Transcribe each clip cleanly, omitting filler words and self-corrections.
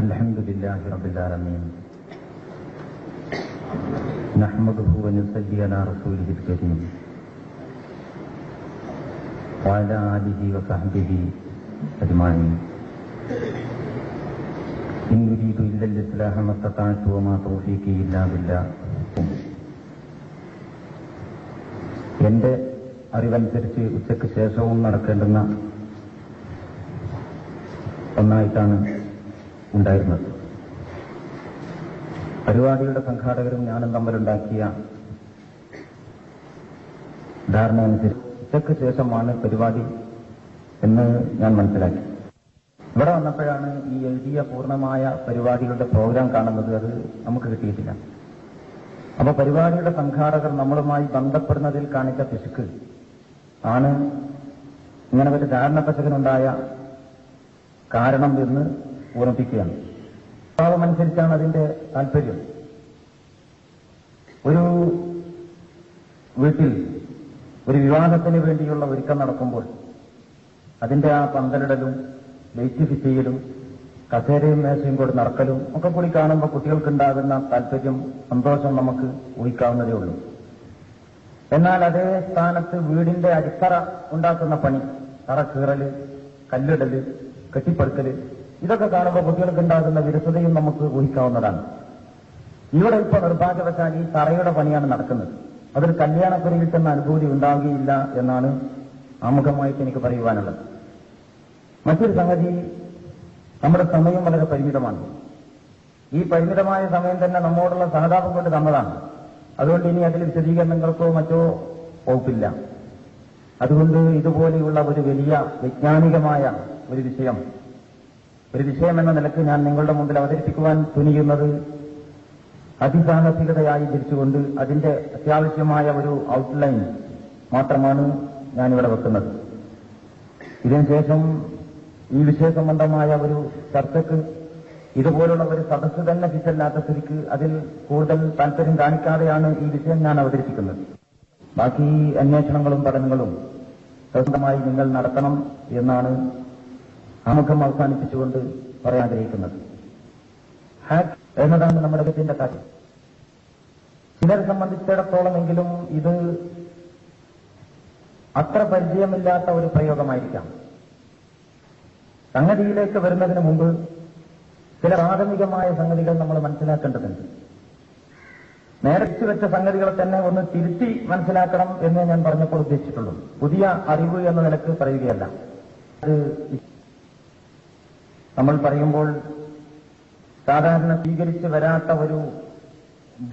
الحمد لله رب العالمين نحمده ونصلي على رسوله الكريم وعلى آله وصحبه أجمعين إن أريد إلا الإصلاح ما استطعت وما توفيقي إلا بالله. എന്റെ അറിവനുസരിച്ച് ഉച്ചയ്ക്ക് ശേഷവും നടക്കേണ്ടുന്ന ഒന്നായിട്ടാണ് ഉണ്ടായിരുന്നത്. പരിപാടിയുടെ സംഘാടകരും ഞാനും തമ്മിലുണ്ടാക്കിയ ധാരണ അനുസരിച്ച് ഉച്ചയ്ക്ക് ശേഷമാണ് പരിപാടി എന്ന് ഞാൻ മനസ്സിലാക്കി. ഇവിടെ വന്നപ്പോഴാണ് ഈ എഴുതിയ പൂർണ്ണമായ പരിപാടികളുടെ പ്രോഗ്രാം കാണുന്നത്. അത് നമുക്ക് കിട്ടിയിട്ടില്ല. അപ്പൊ പരിപാടിയുടെ സംഘാടകർ നമ്മളുമായി ബന്ധപ്പെടുന്നതിൽ കാണിച്ച പിശുക്ക് ആണ് ഇങ്ങനെ ഒരു ധാരണപ്പശകനുണ്ടായ കാരണം എന്ന് ഓർമ്മിപ്പിക്കുകയാണ്. സ്വഭാവമനുസരിച്ചാണ് അതിന്റെ താല്പര്യം. ഒരു വീട്ടിൽ ഒരു വിവാഹത്തിന് വേണ്ടിയുള്ള ഒരുക്കം നടക്കുമ്പോൾ അതിന്റെ ആ പന്തലിടലും ലൈറ്റ് ഫിറ്റ് ചെയ്യലും കസേരയും മേശയും കൂടി നടക്കലും ഒക്കെ കൂടി കാണുമ്പോൾ കുട്ടികൾക്കുണ്ടാകുന്ന താല്പര്യം, സന്തോഷം നമുക്ക് ഊഹിക്കാവുന്നതേ ഉള്ളൂ. എന്നാൽ അതേ സ്ഥാനത്ത് വീടിന്റെ അടിത്തറ ഉണ്ടാക്കുന്ന പണി, തറ കീറല്, കല്ലിടല്, കെട്ടിപ്പടുക്കല്, ഇതൊക്കെ കാണുമ്പോൾ കുട്ടികൾക്കുണ്ടാകുന്ന വിരസതയും നമുക്ക് ഊഹിക്കാവുന്നതാണ്. ഇവിടെ ഇപ്പോൾ നിർഭാഗ്യവശാൽ ഈ തറയുടെ പണിയാണ് നടക്കുന്നത്. അതൊരു കല്യാണക്കുറിയിൽ തന്നെ അനുഭൂതി ഉണ്ടാവുകയില്ല എന്നാണ് ആമുഖമായിട്ട് എനിക്ക് പറയുവാനുള്ളത്. മറ്റൊരു സംഗതി, നമ്മുടെ സമയം വളരെ പരിമിതമാണ്. ഈ പരിമിതമായ സമയം തന്നെ നമ്മോടുള്ള സഹതാപം കൊണ്ട് തന്നതാണ്. അതുകൊണ്ട് ഇനി അതിൽ വിശദീകരണങ്ങൾക്കോ മറ്റോ വകുപ്പില്ല. അതുകൊണ്ട് ഇതുപോലെയുള്ള ഒരു വലിയ വൈജ്ഞാനികമായ ഒരു വിഷയം എന്ന നിലയ്ക്ക് ഞാൻ നിങ്ങളുടെ മുമ്പിൽ അവതരിപ്പിക്കുവാൻ തുനിയുന്നത് അതിസാഹസികതയായി ധരിച്ചുകൊണ്ട് അതിന്റെ അത്യാവശ്യമായ ഒരു ഔട്ട്ലൈൻ മാത്രമാണ് ഞാനിവിടെ വെക്കുന്നത്. ഇതിനുശേഷം ഈ വിഷയ സംബന്ധമായ ഒരു ചർച്ചയ്ക്ക് ഇതുപോലുള്ള ഒരു സദസ്സ് തന്നെ ഫിറ്റല്ലാത്ത സ്ഥിതിക്ക് അതിൽ കൂടുതൽ താല്പര്യം കാണിക്കാതെയാണ് ഈ വിഷയം ഞാൻ അവതരിപ്പിക്കുന്നത്. ബാക്കി അന്വേഷണങ്ങളും പഠനങ്ങളും സ്വന്തമായി നിങ്ങൾ നടത്തണം എന്നാണ് ആമുഖം അവസാനിപ്പിച്ചുകൊണ്ട് പറയാൻ ആഗ്രഹിക്കുന്നത്. ഹാക്ക് എന്നതാണ് നമ്മുടെ ഇതിന്റെ കാര്യം. ചിലരെ സംബന്ധിച്ചിടത്തോളമെങ്കിലും ഇത് അത്ര പരിചയമില്ലാത്ത ഒരു പ്രയോഗമായിരിക്കാം. സംഗതിയിലേക്ക് വരുന്നതിന് മുമ്പ് ചില പ്രാഥമികമായ സംഗതികൾ നമ്മൾ മനസ്സിലാക്കേണ്ടതുണ്ട്. നേരത്തെ വെച്ച സംഗതികളെ തന്നെ ഒന്ന് തിരുത്തി മനസ്സിലാക്കണം എന്ന് ഞാൻ പറഞ്ഞപ്പോൾ ഉദ്ദേശിച്ചിട്ടുള്ളൂ. പുതിയ അറിവ് എന്ന നിലക്ക് പറയുകയല്ല. അത് നമ്മൾ പറയുമ്പോൾ സാധാരണ സ്വീകരിച്ച് വരാത്ത ഒരു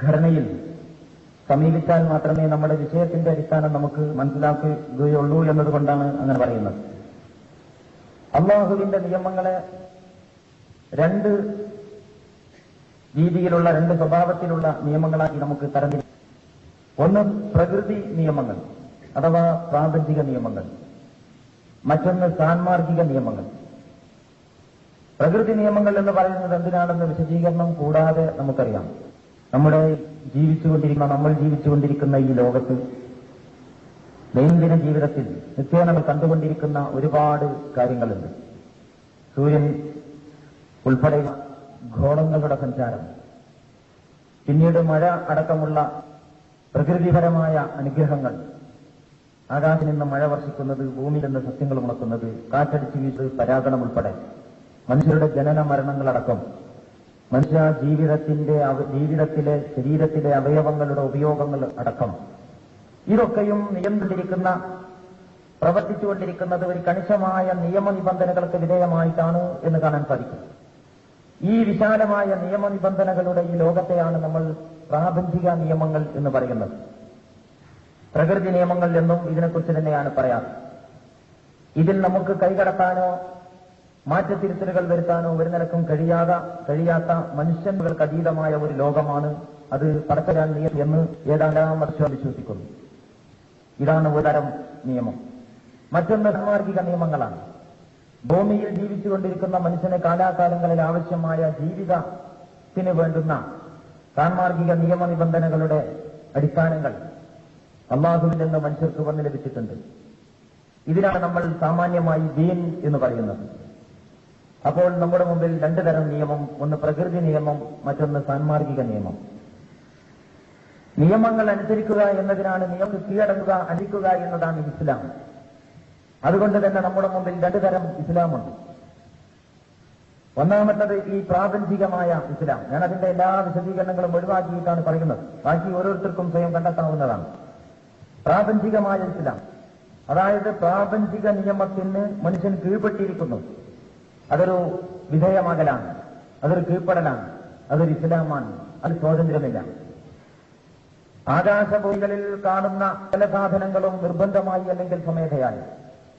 ഘടനയിൽ സമീപിച്ചാൽ മാത്രമേ നമ്മുടെ വിഷയത്തിന്റെ അടിസ്ഥാനം നമുക്ക് മനസ്സിലാക്കുകയുള്ളൂ എന്നതുകൊണ്ടാണ് അങ്ങനെ പറയുന്നത്. അല്ലാഹുവിന്റെ നിയമങ്ങളെ രണ്ട് രീതിയിലുള്ള, രണ്ട് സ്വഭാവത്തിലുള്ള നിയമങ്ങളാക്കി നമുക്ക് തരംതിരിക്കാം. ഒന്ന് പ്രകൃതി നിയമങ്ങൾ അഥവാ പ്രാപഞ്ചിക നിയമങ്ങൾ, മറ്റൊന്ന് സാൻമാർഗിക നിയമങ്ങൾ. പ്രകൃതി നിയമങ്ങൾ എന്ന് പറയുന്നത് എന്തിനാണെന്ന് വിശദീകരണം കൂടാതെ നമുക്കറിയാം. നമ്മൾ ജീവിച്ചുകൊണ്ടിരിക്കുന്ന ഈ ലോകത്ത് ദൈനംദിന ജീവിതത്തിൽ നിത്യേന നമ്മൾ കണ്ടുകൊണ്ടിരിക്കുന്ന ഒരുപാട് കാര്യങ്ങളുണ്ട്. സൂര്യൻ ഉൾപ്പെടെ ഗോളങ്ങളുടെ സഞ്ചാരം, പിന്നീട് മഴ അടക്കമുള്ള പ്രകൃതിപരമായ അനുഗ്രഹങ്ങൾ, ആകാശത്ത് നിന്ന് മഴ വർഷിക്കുന്നത്, ഭൂമിയിൽ നിന്ന് സസ്യങ്ങൾ ഉണക്കുന്നത്, കാറ്റടിച്ച് വീശ് പരാഗണം ഉൾപ്പെടെ മനുഷ്യരുടെ ജനന മരണങ്ങളടക്കം, മനുഷ്യ ജീവിതത്തിലെ ശരീരത്തിലെ അവയവങ്ങളുടെ ഉപയോഗങ്ങൾ അടക്കം, ഇതൊക്കെയും നിയന്ത്രിച്ചിരിക്കുന്ന, പ്രവർത്തിച്ചുകൊണ്ടിരിക്കുന്നത് ഒരു കണിശമായ നിയമനിബന്ധനകൾക്ക് വിധേയമായിട്ടാണ് എന്ന് കാണാൻ സാധിക്കും. ഈ വിശാലമായ നിയമനിബന്ധനകളുടെ ഈ ലോകത്തെയാണ് നമ്മൾ പ്രാപഞ്ചിക നിയമങ്ങൾ എന്ന് പറയുന്നത്. പ്രകൃതി നിയമങ്ങൾ എന്നും ഇതിനെക്കുറിച്ച് തന്നെയാണ് പറയാറ്. ഇതിൽ നമുക്ക് കൈകടത്താനോ മാറ്റത്തിരുത്തലുകൾ വരുത്താനോ ഒരു നിലക്കും കഴിയാത്ത മനുഷ്യർക്ക് അതീതമായ ഒരു ലോകമാണ് അത്. പടച്ചവൻ നിയമം എന്ന് ഏതാണ്ടാം വർഷം വിശ്വസിക്കുന്നു. ഇതാണ് ഒരു തരം നിയമം. മറ്റൊന്ന് സാൻമാർഗിക നിയമങ്ങളാണ്. ഭൂമിയിൽ ജീവിച്ചുകൊണ്ടിരിക്കുന്ന മനുഷ്യന് കാലാകാലങ്ങളിൽ ആവശ്യമായ ജീവിതത്തിന് വേണ്ടുന്ന സാൻമാർഗിക നിയമനിബന്ധനകളുടെ അടിസ്ഥാനങ്ങൾ അല്ലാഹുവിൽ നിന്ന് മനുഷ്യർക്ക് വന്ന് ലഭിച്ചിട്ടുണ്ട്. ഇതിനാണ് നമ്മൾ സാമാന്യമായി ദീൻ എന്ന് പറയുന്നത്. അപ്പോൾ നമ്മുടെ മുമ്പിൽ രണ്ടു തരം നിയമം, ഒന്ന് പ്രകൃതി നിയമം, മറ്റൊന്ന് സാൻമാർഗിക നിയമം. നിയമങ്ങൾ അനുസരിക്കുക എന്നതിനാണ്, നിയമം കീഴടങ്ങുക, അനുസരിക്കുക എന്നതാണ് ഇസ്ലാം. അതുകൊണ്ട് തന്നെ നമ്മുടെ മുമ്പിൽ രണ്ടു തരം ഇസ്ലാമുണ്ട്. ഒന്നാമത്തത് ഈ പ്രാപഞ്ചികമായ ഇസ്ലാം. ഞാൻ അതിന്റെ എല്ലാ വിശദീകരണങ്ങളും ഒഴിവാക്കിയിട്ടാണ് പറയുന്നത്. ബാക്കി ഓരോരുത്തർക്കും സ്വയം കണ്ടെത്താവുന്നതാണ്. പ്രാപഞ്ചികമായ ഇസ്ലാം, അതായത് പ്രാപഞ്ചിക നിയമത്തിന് മനുഷ്യൻ കീഴ്പ്പെട്ടിരിക്കുന്നു. അതൊരു വിധേയമാകലാണ്, അതൊരു കീഴ്പ്പെടലാണ്, അതൊരു ഇസ്ലാമാണ്. അത് സ്വാതന്ത്ര്യമില്ല. ആകാശഭൂമികളിൽ കാണുന്ന പല സാധനങ്ങളും നിർബന്ധമായി അല്ലെങ്കിൽ സ്വമേധയായി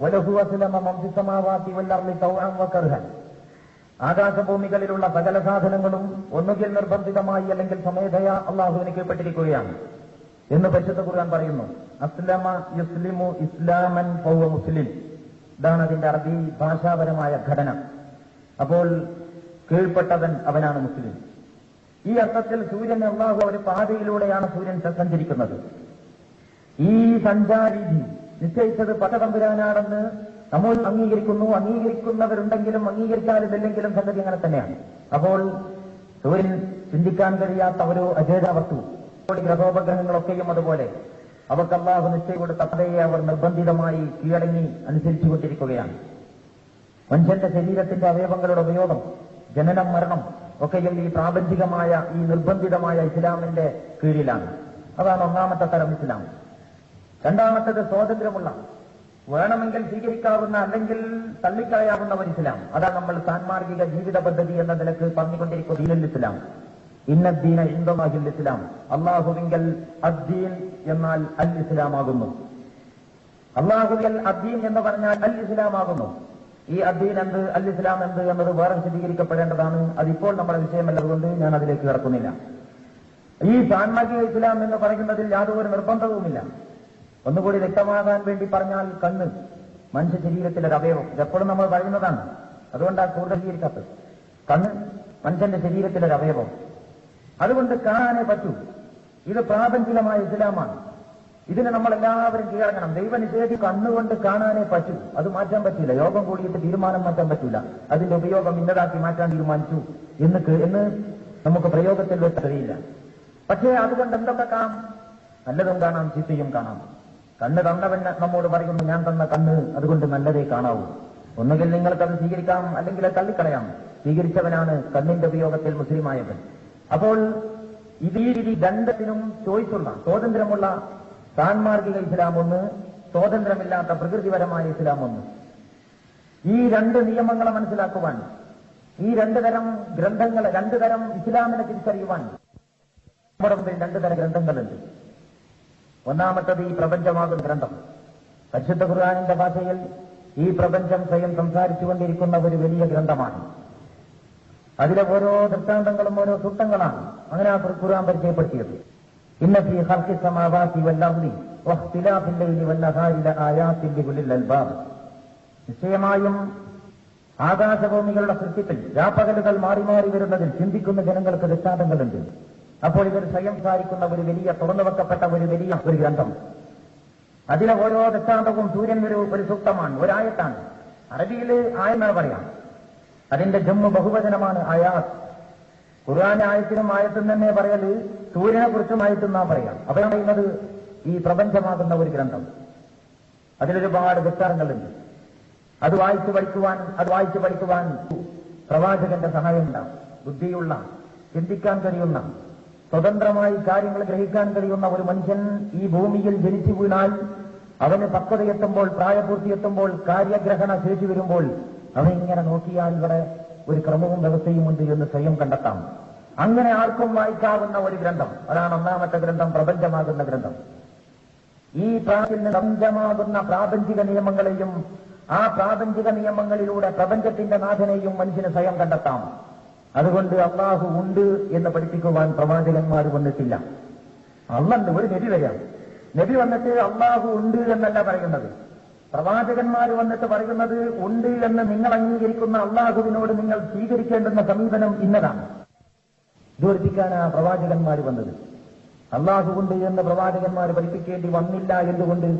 വലഹു അസ്ലമ മൻ ഫിസ് സമാവാതി വൽ അർളി തൗഅൻ വകർഹൻ. ആകാശഭൂമികളിലുള്ള സകല സാധനങ്ങളും ഒന്നുകിൽ നിർബന്ധിതമായി അല്ലെങ്കിൽ സ്വമേധയാ അള്ളാഹുവിന് കീഴ്പ്പെട്ടിരിക്കുകയാണ് എന്ന് പരിശുദ്ധ ഖുർആൻ പറയുന്നു. അസ്ലമ യുസ്ലിമു ഇസ്ലാമൻ ഫഹുവ മുസ്ലിം. ഇതാണ് അതിന്റെ അറബി ഭാഷാപരമായ ഘടന. അപ്പോൾ കീഴ്പ്പെട്ടവൻ അവനാണ് മുസ്ലിം. ഈ അർത്ഥത്തിൽ സൂര്യൻ അള്ളാഹു ഒരു പാതയിലൂടെയാണ് സൂര്യൻ സഞ്ചരിക്കുന്നത്. ഈ സഞ്ചാരീതി നിശ്ചയിച്ചത് പടതമ്പുരാനാണെന്ന് നമ്മൾ അംഗീകരിക്കുന്നു. അംഗീകരിക്കുന്നവരുണ്ടെങ്കിലും അംഗീകരിച്ചാലും ഇല്ലെങ്കിലും സംഗതി അങ്ങനെ തന്നെയാണ്. അപ്പോൾ സൂര്യൻ ചിന്തിക്കാൻ കഴിയാത്ത ഒരു അജേത വസ്തു, ഗ്രഹോപഗ്രഹങ്ങളൊക്കെയും അതുപോലെ അവർക്ക് അള്ളാഹു നിശ്ചയം കൊടുത്ത പതയെ അവർ നിർബന്ധിതമായി കീഴടങ്ങി അനുസരിച്ചുകൊണ്ടിരിക്കുകയാണ്. മനുഷ്യന്റെ ശരീരത്തിന്റെ അവയവങ്ങളുടെ ഉപയോഗം, ജനനം, മരണം ഒക്കെയും ഈ പ്രാപഞ്ചികമായ ഈ നിർബന്ധിതമായ ഇസ്ലാമിന്റെ കീഴിലാണ്. അതാണ് ഒന്നാമത്തെ തരം ഇസ്ലാം. രണ്ടാമത്തേത് സ്വാതന്ത്ര്യമുള്ള, വേണമെങ്കിൽ സ്വീകരിക്കാവുന്ന അല്ലെങ്കിൽ തള്ളിക്കളയാവുന്ന ഒരു ഇസ്ലാം. അതാണ് നമ്മൾ സാൻമാർഗിക ജീവിത പദ്ധതി എന്ന നിലക്ക് പറഞ്ഞുകൊണ്ടിരിക്കുന്ന ദീനുൽ ഇസ്ലാം. ഇന്നദ്ദീന ഇൻദല്ലാഹിൽ ഇസ്ലാം. അള്ളാഹുവിങ്കൽ അദ്ദീൻ എന്നാൽ അൽ ഇസ്ലാമാകുന്നു. അള്ളാഹുവിൽ അദ്ദീൻ എന്ന് പറഞ്ഞാൽ അൽ ഇസ്ലാമാകുന്നു. ഈ അദ്ദീൻ എന്ത്, അൽ ഇസ്ലാം എന്ത് എന്നത് വേറെ വിശദീകരിക്കപ്പെടേണ്ടതാണ്. അതിപ്പോൾ നമ്മുടെ വിഷയമല്ലതുകൊണ്ട് ഞാൻ അതിലേക്ക് കിടക്കുന്നില്ല. ഈ സാൻമാർഗിക ഇസ്ലാം എന്ന് പറയുന്നതിൽ യാതൊരു നിർബന്ധവുമില്ല. ഒന്നുകൂടി വ്യക്തമാകാൻ വേണ്ടി പറഞ്ഞാൽ, കണ്ണ് മനുഷ്യ ശരീരത്തിലൊരു അവയവം. ഇതെപ്പോഴും നമ്മൾ പറയുന്നതാണ്, അതുകൊണ്ടാണ് കൂടുതൽ സ്വീകരിക്കാത്തത്. കണ്ണ് മനുഷ്യന്റെ ശരീരത്തിലൊരു അവയവം, അതുകൊണ്ട് കാണാനേ പറ്റൂ. ഇത് പ്രാപഞ്ചികമായ ഇസ്ലാമാണ്. ഇതിന് നമ്മളെല്ലാവരും കീഴടങ്ങണം. ദൈവനിഷേധി കണ്ണുകൊണ്ട് കാണാനേ പറ്റൂ, അത് മാറ്റാൻ പറ്റില്ല. യോഗം കൂടിയിട്ട് തീരുമാനം മാറ്റാൻ പറ്റില്ല. അതിന്റെ ഉപയോഗം ഇന്നതാക്കി മാറ്റാൻ തീരുമാനിച്ചു എന്ന് നമുക്ക് പ്രയോഗത്തിൽ വെച്ച് കഴിയില്ല. പക്ഷേ അതുകൊണ്ട് എന്തൊക്കെ കാണാം? നല്ലതും കാണാം, ചീത്തയും കാണാം. കണ്ണ് തന്നവൻ നമ്മോട് പറയുന്നു, ഞാൻ തന്ന കണ്ണ് അതുകൊണ്ട് നല്ലതേ കാണാവൂ. ഒന്നുകിൽ നിങ്ങൾക്കത് സ്വീകരിക്കാം, അല്ലെങ്കിൽ അത് തള്ളിക്കളയാം. സ്വീകരിച്ചവനാണ് കണ്ണിന്റെ ഉപയോഗത്തിൽ മുസ്ലിമായവൻ. അപ്പോൾ ഈ രീതി രണ്ടത്തിനും ചോയ്സുള്ള, സ്വാതന്ത്ര്യമുള്ള സാൻമാർഗിക ഇസ്ലാം ഒന്ന്, സ്വാതന്ത്ര്യമില്ലാത്ത പ്രകൃതിപരമായ ഇസ്ലാം ഒന്ന്. ഈ രണ്ട് നിയമങ്ങളെ മനസ്സിലാക്കുവാൻ, ഈ രണ്ടു തരം ഗ്രന്ഥങ്ങൾ, രണ്ടു തരം ഇസ്ലാമിനെ തിരിച്ചറിയുവാൻ നമ്മുടെ മുമ്പിൽ രണ്ടു തരം ഗ്രന്ഥങ്ങളുണ്ട്. ഒന്നാമത്തത് ഈ പ്രപഞ്ചമാകുന്ന ഗ്രന്ഥം. പരിശുദ്ധ ഖുർആനിന്റെ ഭാഷയിൽ ഈ പ്രപഞ്ചം സ്വയം സംസാരിച്ചുകൊണ്ടിരിക്കുന്ന ഒരു വലിയ ഗ്രന്ഥമാണ്. അതിലെ ഓരോ ദൃഷ്ടാന്തങ്ങളും ഓരോ സൂക്തങ്ങളാണ്. അങ്ങനെ ആ ഖുർആൻ പരിചയപ്പെടുത്തിയത്. ഇന്ന ഫീ ഖൽഖി സമാവാതി വൽ അർളി വഖ്തിലാഫിൽ ലൈലി വൻ നഹാരി ലആയാതിൻ ലിഉലിൽ അൽബാബ്. നിശ്ചയമായും ആകാശഭൂമികളുടെ സൃഷ്ടിപ്പിൽ രാപ്പകലുകൾ മാറി മാറി വരുന്നതിൽ ചിന്തിക്കുന്ന ജനങ്ങൾക്ക് ദൃഷ്ടാന്തങ്ങളുണ്ട്. അപ്പോൾ ഇവർ സ്വയം സാരിക്കുന്ന ഒരു വലിയ തുറന്നു വെക്കപ്പെട്ട ഒരു വലിയ ഒരു ഗ്രന്ഥം. അതിലെ ഓരോ ദൃഷ്ടാന്തവും സൂര്യൻ ഒരു സൂക്തമാണ്, ഒരായത്താണ്. അറബിയിൽ ആയെന്നാണ് പറയാം. അതിന്റെ ജമ്മു ബഹുവചനമാണ് ആയാത്ത്. ഖുർആൻ ആയത്തിനും ആയത്തും തന്നെ പറയല് സൂര്യനെ കുറിച്ചും ആയത്തുന്നാ പറയാം. അപ്പോൾ പറയുന്നത് ഈ പ്രപഞ്ചമാകുന്ന ഒരു ഗ്രന്ഥം. അതിലൊരുപാട് ദൃഷ്ടാന്തങ്ങളുണ്ട്. അത് വായിച്ചു പഠിക്കുവാൻ പ്രവാചകന്റെ സഹായം ഉണ്ടാവും. ബുദ്ധിയുള്ള, ചിന്തിക്കാൻ കഴിയുന്ന, സ്വതന്ത്രമായി കാര്യങ്ങൾ ഗ്രഹിക്കാൻ കഴിയുന്ന ഒരു മനുഷ്യൻ ഈ ഭൂമിയിൽ ജനിച്ചു വീണാൽ അവന് പക്വതയെത്തുമ്പോൾ, പ്രായപൂർത്തിയെത്തുമ്പോൾ, കാര്യഗ്രഹണ ശേഷി വരുമ്പോൾ അവനിങ്ങനെ നോക്കിയാൽ ഇവിടെ ഒരു ക്രമവും വ്യവസ്ഥയും ഉണ്ട് എന്ന് സ്വയം കണ്ടെത്താം. അങ്ങനെ ആർക്കും വായിക്കാവുന്ന ഒരു ഗ്രന്ഥം. അതാണ് ഒന്നാമത്തെ ഗ്രന്ഥം, പ്രപഞ്ചമാകുന്ന ഗ്രന്ഥം. ഈ പ്രപഞ്ചമാകുന്ന പ്രാപഞ്ചിക നിയമങ്ങളെയും ആ പ്രാപഞ്ചിക നിയമങ്ങളിലൂടെ പ്രപഞ്ചത്തിന്റെ നാഥനെയും മനുഷ്യന് സ്വയം കണ്ടെത്താം. അതുകൊണ്ട് അള്ളാഹു ഉണ്ട് എന്ന് പഠിപ്പിക്കുവാൻ പ്രവാചകന്മാർ വന്നിട്ടില്ല. അള്ളണ്ട് ഒരു നബി വരാം. നബി വന്നിട്ട് അള്ളാഹു ഉണ്ട് എന്നല്ല പറയുന്നത്. പ്രവാചകന്മാർ വന്നിട്ട് പറയുന്നത് ഉണ്ട് എന്ന് നിങ്ങൾ അംഗീകരിക്കുന്ന അള്ളാഹുവിനോട് നിങ്ങൾ സ്വീകരിക്കേണ്ടുന്ന സമീപനം ഇന്നതാണ്. ഇത് പഠിപ്പിക്കാനാണ് പ്രവാചകന്മാർ വന്നത്. അള്ളാഹു ഉണ്ട് എന്ന് പ്രവാചകന്മാർ പഠിപ്പിക്കേണ്ടി വന്നില്ല. എന്തുകൊണ്ട്?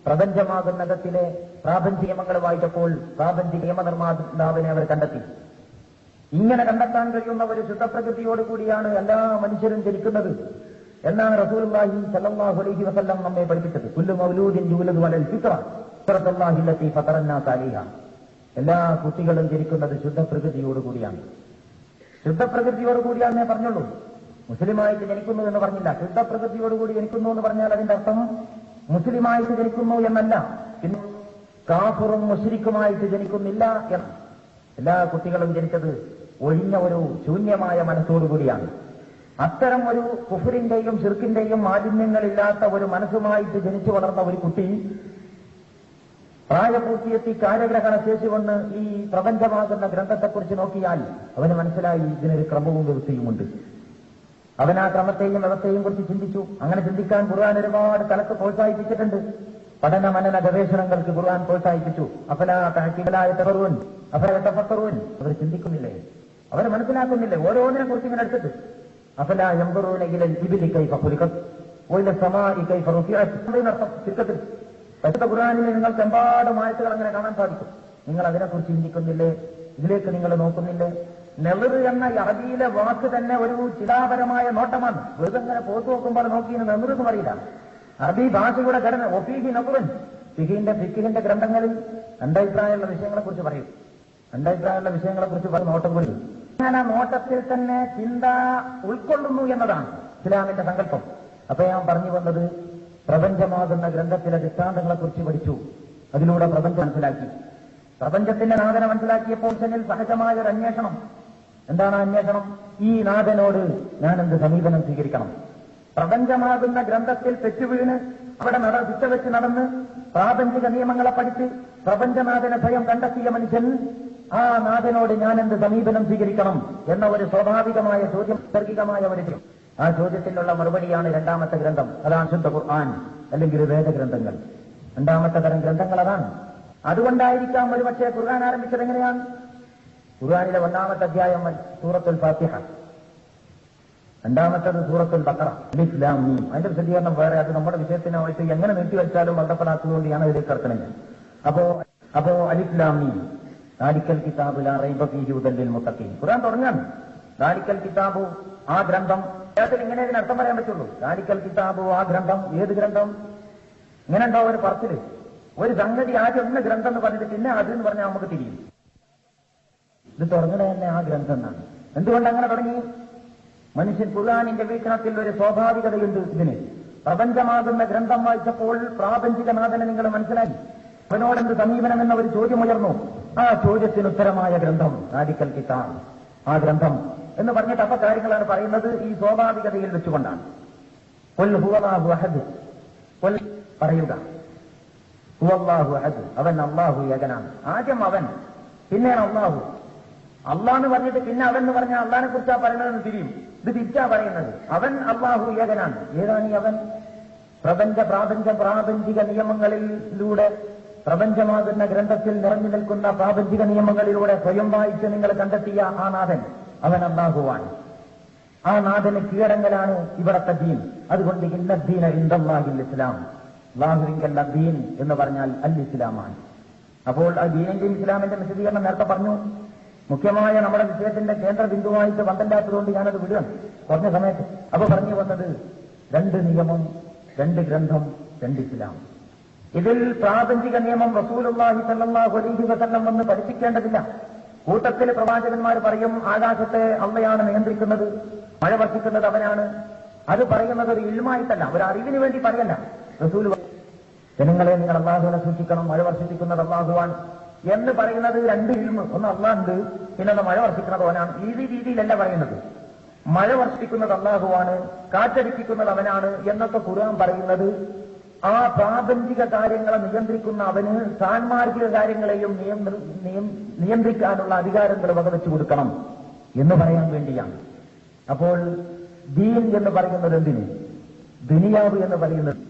പ്രപഞ്ചമാകുന്നകത്തിലെ പ്രാപഞ്ചിക നിയമങ്ങൾ വായിച്ചപ്പോൾ പ്രാപഞ്ചിക നിയമനിർമ്മാതാവിനെ അവർ കണ്ടെത്തി. ഇങ്ങനെ കണ്ടെത്താൻ കഴിയുന്ന ഒരു ശുദ്ധപ്രകൃതിയോടുകൂടിയാണ് എല്ലാ മനുഷ്യരും ജനിക്കുന്നത് എന്നാണ് റസൂലുള്ളാഹി സ്വല്ലല്ലാഹു അലൈഹി വസല്ലം നമ്മെ പഠിപ്പിച്ചത്. കുല്ലു മൗലൂദിൻ യൂലദു അലൽ ഫിത്രത്തുല്ലാഹി അല്ലത്തി ഫതറന്നാസ അലൈഹാ. എല്ലാ കുട്ടികളും ജനിക്കുന്നത് ശുദ്ധപ്രകൃതിയോടുകൂടിയാണ്. ശുദ്ധപ്രകൃതിയോടുകൂടിയാണെന്നേ പറഞ്ഞുള്ളൂ. മുസ്ലിമായിട്ട് ജനിക്കുന്നു എന്ന് പറഞ്ഞില്ല. ശുദ്ധപ്രകൃതിയോടുകൂടി ജനിക്കുന്നു എന്ന് പറഞ്ഞാൽ അതിന്റെ അർത്ഥം മുസ്ലിമായിട്ട് ജനിക്കുന്നു എന്നല്ല, പിന്നെ കാഫിറും മുശ്രിക്കുമായിട്ട് ജനിക്കുന്നില്ല എന്ന്. എല്ലാ കുട്ടികളും ജനിച്ചത് ഒഴിഞ്ഞ ഒരു ശൂന്യമായ മനസ്സോടുകൂടിയാണ്. അത്തരം ഒരു കുഫറിന്റെയും ശിർക്കിന്റെയും മാലിന്യങ്ങളില്ലാത്ത ഒരു മനസ്സുമായിട്ട് ജനിച്ചു വളർന്ന ഒരു കുട്ടി പ്രായപൂർത്തിയെത്തി കാര്യഗ്രഹണ ശേഷി കൊണ്ട് ഈ പ്രപഞ്ചമാകുന്ന ഗ്രന്ഥത്തെക്കുറിച്ച് നോക്കിയാൽ അവന് മനസ്സിലായി ഇതിനൊരു ക്രമവും വ്യവസ്ഥയുമുണ്ട്. അവൻ ആ ക്രമത്തെയും വ്യവസ്ഥയെയും കുറിച്ച് ചിന്തിച്ചു. അങ്ങനെ ചിന്തിക്കാൻ ഖുർആൻ ഒരുപാട് തലത്ത് പ്രോത്സാഹിപ്പിച്ചിട്ടുണ്ട്. പഠന മനന ഗവേഷണങ്ങൾക്ക് ഖുർആൻ പ്രോത്സാഹിപ്പിച്ചു. അവർ ചിന്തിക്കുന്നില്ലേ, അവർ മനസ്സിലാക്കുന്നില്ലേ ഓരോന്നിനെ കുറിച്ച് ഇങ്ങനെ എടുത്തിട്ട്. അഫലാ യൻദുറൂന ഇലൽ ഇബ്ലി കൈഫ ഖുലിഖത് വഇല സമാഇ കൈഫ റുഫിഅത്. എന്നർത്ഥം ചുരുക്കത്തിൽ പരിശുദ്ധ ഖുർആനിൽ നിങ്ങൾക്ക് എമ്പാടും ആയത്തുകൾ അങ്ങനെ കാണാൻ സാധിക്കും. നിങ്ങൾ അതിനെക്കുറിച്ച് ചിന്തിക്കുന്നില്ലേ, ഇതിലേക്ക് നിങ്ങൾ നോക്കുന്നില്ലേ? നെളിർ എന്ന അറബിയിലെ വാക്ക് തന്നെ ഒരു ചിതാപരമായ നോട്ടമാണ്. വെറുതെ അങ്ങനെ പോത്തു നോക്കുമ്പോൾ നോക്കിയെന്ന് നെളിറെന്ന് പറയില്ല. അറബി ഭാഷയുടെ ഘടന ഒഫീഹി നഖുറൻ. ഫിഖിന്റെ ഗ്രന്ഥങ്ങളിൽ രണ്ടഭിപ്രായമുള്ള വിഷയങ്ങളെക്കുറിച്ച് പറയും. രണ്ടഭിപ്രായമുള്ള വിഷയങ്ങളെക്കുറിച്ച് പറയും നോട്ടം കൂടി. ഞാൻ ആ നോട്ടത്തിൽ തന്നെ ചിന്ത ഉൾക്കൊള്ളുന്നു എന്നതാണ് ഇസ്ലാമിന്റെ സങ്കല്പം. അപ്പൊ ഞാൻ പറഞ്ഞു വന്നത് പ്രപഞ്ചമാകുന്ന ഗ്രന്ഥത്തിലെ ദൃഷ്ടാന്തങ്ങളെക്കുറിച്ച് പഠിച്ചു. അതിലൂടെ പ്രപഞ്ചം മനസ്സിലാക്കി. പ്രപഞ്ചത്തിന്റെ നാഥനെ മനസ്സിലാക്കിയപ്പോൾ തന്നിൽ സഹജമായ ഒരു അന്വേഷണം. എന്താണ് അന്വേഷണം? ഈ നാഥനോട് ഞാൻ എന്ത് സമീപനം സ്വീകരിക്കണം? പ്രപഞ്ചമാകുന്ന ഗ്രന്ഥത്തിൽ തെറ്റുവീണ് അവിടെ വെച്ച് നടന്ന് പ്രാപഞ്ചിക നിയമങ്ങളെ പഠിച്ച് പ്രപഞ്ചനാഥനെ ഭയം കണ്ടെത്തിയ മനുഷ്യൻ ആ നാഥനോട് ഞാൻ എന്ത് സമീപനം സ്വീകരിക്കണം എന്ന ഒരു സ്വാഭാവികമായ ചോദ്യം, നൈസർഗികമായ ഒരു ചോദ്യം. ആ ചോദ്യത്തിനുള്ള മറുപടിയാണ് രണ്ടാമത്തെ ഗ്രന്ഥം. അതാണ് ശുദ്ധ ഖുർആൻ അല്ലെങ്കിൽ വേദഗ്രന്ഥങ്ങൾ. രണ്ടാമത്തെ തരം ഗ്രന്ഥങ്ങൾ അതാണ്. അതുകൊണ്ടായിരിക്കാം ഒരുപക്ഷെ ഖുർആൻ ആരംഭിച്ചത് എങ്ങനെയാണ്? ഖുർആനിലെ ഒന്നാമത്തെ അധ്യായം സൂറത്തുൽ ഫാത്തിഹ, രണ്ടാമത്തേത് സൂറത്തുൽ ബഖറ. അലിഫ് ലാം മീം. അതിന്റെ വിശദീകരണം വേറെ. അത് നമ്മുടെ വിഷയത്തിനായിട്ട് എങ്ങനെ നീട്ടിവെച്ചാലും ബന്ധപ്പെടാത്തതുകൊണ്ട് ഞാൻ അതിലേക്ക് കടക്കണില്ല. അപ്പോ അലിഫ് ലാം മീം ദാലിക്കൽ കിതാബു ലാ റൈബ ഫീഹി ഹുദൽ ലിൽ മുത്തഖീൻ. ഖുർആൻ തുടങ്ങാണ് ദാലിക്കൽ കിതാബു, ആ ഗ്രന്ഥം. ഇങ്ങനെ ഇതിന് അർത്ഥം പറയാൻ പറ്റുള്ളൂ. ദാലിക്കൽ കിതാബു, ആ ഗ്രന്ഥം. ഏത് ഗ്രന്ഥം? ഇങ്ങനെ ഉണ്ടോ ഒരു പറച്ചില്? ഒരു സംഗതി ആദ്യം ഒന്ന് ഗ്രന്ഥം എന്ന് പറഞ്ഞിട്ട് പിന്നെ അത് എന്ന് പറഞ്ഞാൽ നമുക്ക് തിരിയും. ഇത് തുടങ്ങുന്നത് തന്നെ ആ ഗ്രന്ഥം എന്നാണ്. എന്തുകൊണ്ട് അങ്ങനെ തുടങ്ങി? മനുഷ്യൻ ഖുർആനിന്റെ വീക്ഷണത്തിൽ ഒരു സ്വാഭാവികതയുണ്ട് ഇതിന്. പ്രപഞ്ചമാകുന്ന ഗ്രന്ഥം വായിച്ചപ്പോൾ പ്രാപഞ്ചിക നാഥനെ നിങ്ങൾ മനസ്സിലാക്കി. അവനോടെന്ത് സമീപനം എന്ന ഒരു ചോദ്യം ഉയർന്നു. ആ ചോദ്യത്തിന് ഉത്തരമായ ഗ്രന്ഥം ദാലിക്കൽ കിതാബ്, ആ ഗ്രന്ഥം എന്ന് പറഞ്ഞിട്ട് അപ്പൊ കാര്യങ്ങളാണ് പറയുന്നത് ഈ സ്വാഭാവികതയിൽ വെച്ചുകൊണ്ടാണ്. ഖുൽ ഹുവല്ലാഹു അഹദ്, ഖുൽ പറയുക, ഹുവല്ലാഹു അഹദ്, അവൻ അല്ലാഹു ഏകനാണ്. ആദ്യം അവൻ, പിന്നെയാണ് അല്ലാഹു. അള്ളാന്ന് പറഞ്ഞിട്ട് പിന്നെ അവൻ എന്ന് പറഞ്ഞാൽ അള്ളാഹിനെ കുറിച്ചാ പറയുന്നതെന്ന് തിരിയും. ഇത് തിരിച്ചാ പറയുന്നത്. അവൻ അല്ലാഹു ഏകനാണ്. ഏതാണ് ഈ അവൻ? പ്രാപഞ്ചിക നിയമങ്ങളിലൂടെ, പ്രപഞ്ചമാകുന്ന ഗ്രന്ഥത്തിൽ നിറഞ്ഞു നിൽക്കുന്ന പ്രാപഞ്ചിക നിയമങ്ങളിലൂടെ സ്വയം വായിച്ച് നിങ്ങൾ കണ്ടെത്തിയ ആ നാഥൻ, അവൻ അല്ലാഹുവാണ്. ആ നാഥന് കീഴടങ്ങലാണ് ഇവിടത്തെ ദീൻ. അതുകൊണ്ട് ഇന്നദ്ദീന ഇൻദല്ലാഹിൽ ഇസ്ലാം, അല്ലാഹുവിങ്കൽ ദീൻ എന്ന് പറഞ്ഞാൽ അൽ ഇസ്ലാമാണ്. അപ്പോൾ ആ ദീനിന്റെയും ഇസ്ലാമിന്റെ വിശദീകരണം നേരത്തെ പറഞ്ഞു. മുഖ്യമായ നമ്മുടെ വിഷയത്തിന്റെ കേന്ദ്ര ബിന്ദുവായിട്ട് ബന്ധമില്ലാത്തതുകൊണ്ട് ഞാനത് വിടുകയാണ് കുറഞ്ഞ സമയത്ത്. അപ്പൊ പറഞ്ഞു വന്നത് രണ്ട് നിയമം, രണ്ട് ഗ്രന്ഥം, രണ്ട് ഇസ്ലാം. ഇതിൽ പ്രാപഞ്ചിക നിയമം റസൂലുള്ളാഹി സ്വല്ലല്ലാഹു അലൈഹി വസല്ലം വന്ന് പഠിപ്പിക്കേണ്ടതില്ല. കൂട്ടത്തിൽ പ്രവാചകന്മാർ പറയും ആകാശത്തെ അള്ളയാണ് നിയന്ത്രിക്കുന്നത്, മഴ വർഷിക്കുന്നത് അവനാണ്. അത് പറയുന്നത് ഒരു ഇൽമായിട്ടല്ല, ഒരു അറിവിന് വേണ്ടി പറയല്ല. റസൂൽ ജനങ്ങളെ നിങ്ങൾ അള്ളാഹുവിനെ സൂക്ഷിക്കണം, മഴ വർഷിപ്പിക്കുന്നത് അള്ളാഹുവാണ് എന്ന് പറയുന്നത് രണ്ട് ഇൽമ്. ഒന്ന് അള്ളാഹുണ്ട്, പിന്നെ മഴ വർഷിക്കുന്നത് അവനാണ്. ഈ രീതിയിലല്ല പറയുന്നത്. മഴ വർഷിപ്പിക്കുന്നത് അള്ളാഹുവാണ്, കാറ്റടിപ്പിക്കുന്നത് അവനാണ് എന്നൊക്കെ ഖുർആൻ പറയുന്നത് ആ പ്രാപഞ്ചിക കാര്യങ്ങളെ നിയന്ത്രിക്കുന്ന അവന് സാൻമാർഗിക കാര്യങ്ങളെയും നിയന്ത്രിക്കാനുള്ള അധികാരങ്ങൾ വകവെച്ചു കൊടുക്കണം എന്ന് പറയാൻ വേണ്ടിയാണ്. അപ്പോൾ ദീൻ എന്ന് പറയുന്നത് എന്തിന്? ദുനിയാവ് എന്ന് പറയുന്നത്.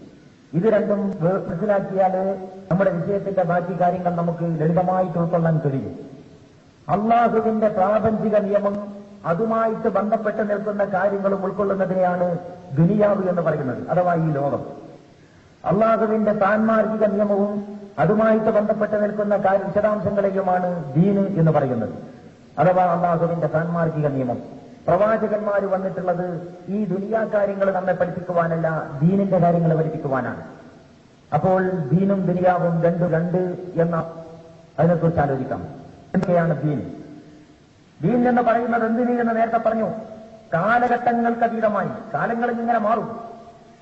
ഇത് രണ്ടും മനസ്സിലാക്കിയാൽ നമ്മുടെ വിഷയത്തിന്റെ ബാക്കി കാര്യങ്ങൾ നമുക്ക് ലളിതമായിട്ട് ഉൾക്കൊള്ളാൻ കഴിയും. അള്ളാഹുവിന്റെ പ്രാപഞ്ചിക നിയമം അതുമായിട്ട് ബന്ധപ്പെട്ട് നിൽക്കുന്ന കാര്യങ്ങളും ഉൾക്കൊള്ളുന്നതിനെയാണ് ദുനിയാവ് എന്ന് പറയുന്നത്, അഥവാ ഈ ലോകം. അള്ളാഹുവിന്റെ സാൻമാർഗിക നിയമവും അതുമായിട്ട് ബന്ധപ്പെട്ട് നിൽക്കുന്ന വിശദാംശങ്ങളെയുമാണ് ദീന് എന്ന് പറയുന്നത്. അഥവാ അള്ളാഹുവിന്റെ സാൻമാർഗിക നിയമം. പ്രവാചകന്മാർ വന്നിട്ടുള്ളത് ഈ ദുനിയാ കാര്യങ്ങൾ നമ്മെ പഠിപ്പിക്കുവാനല്ല, ദീനിന്റെ കാര്യങ്ങൾ പഠിപ്പിക്കുവാനാണ്. അപ്പോൾ ദീനും ദുനിയാവും രണ്ട് എന്ന അതിനെക്കുറിച്ച് ആലോചിക്കാം. എന്തൊക്കെയാണ് ദീൻ? ദീൻ എന്ന് പറയുന്നത് എന്തിന് എന്ന് നേരത്തെ പറഞ്ഞു. കാലഘട്ടങ്ങൾക്കതീതമായി, കാലങ്ങൾ ഇങ്ങനെ മാറും,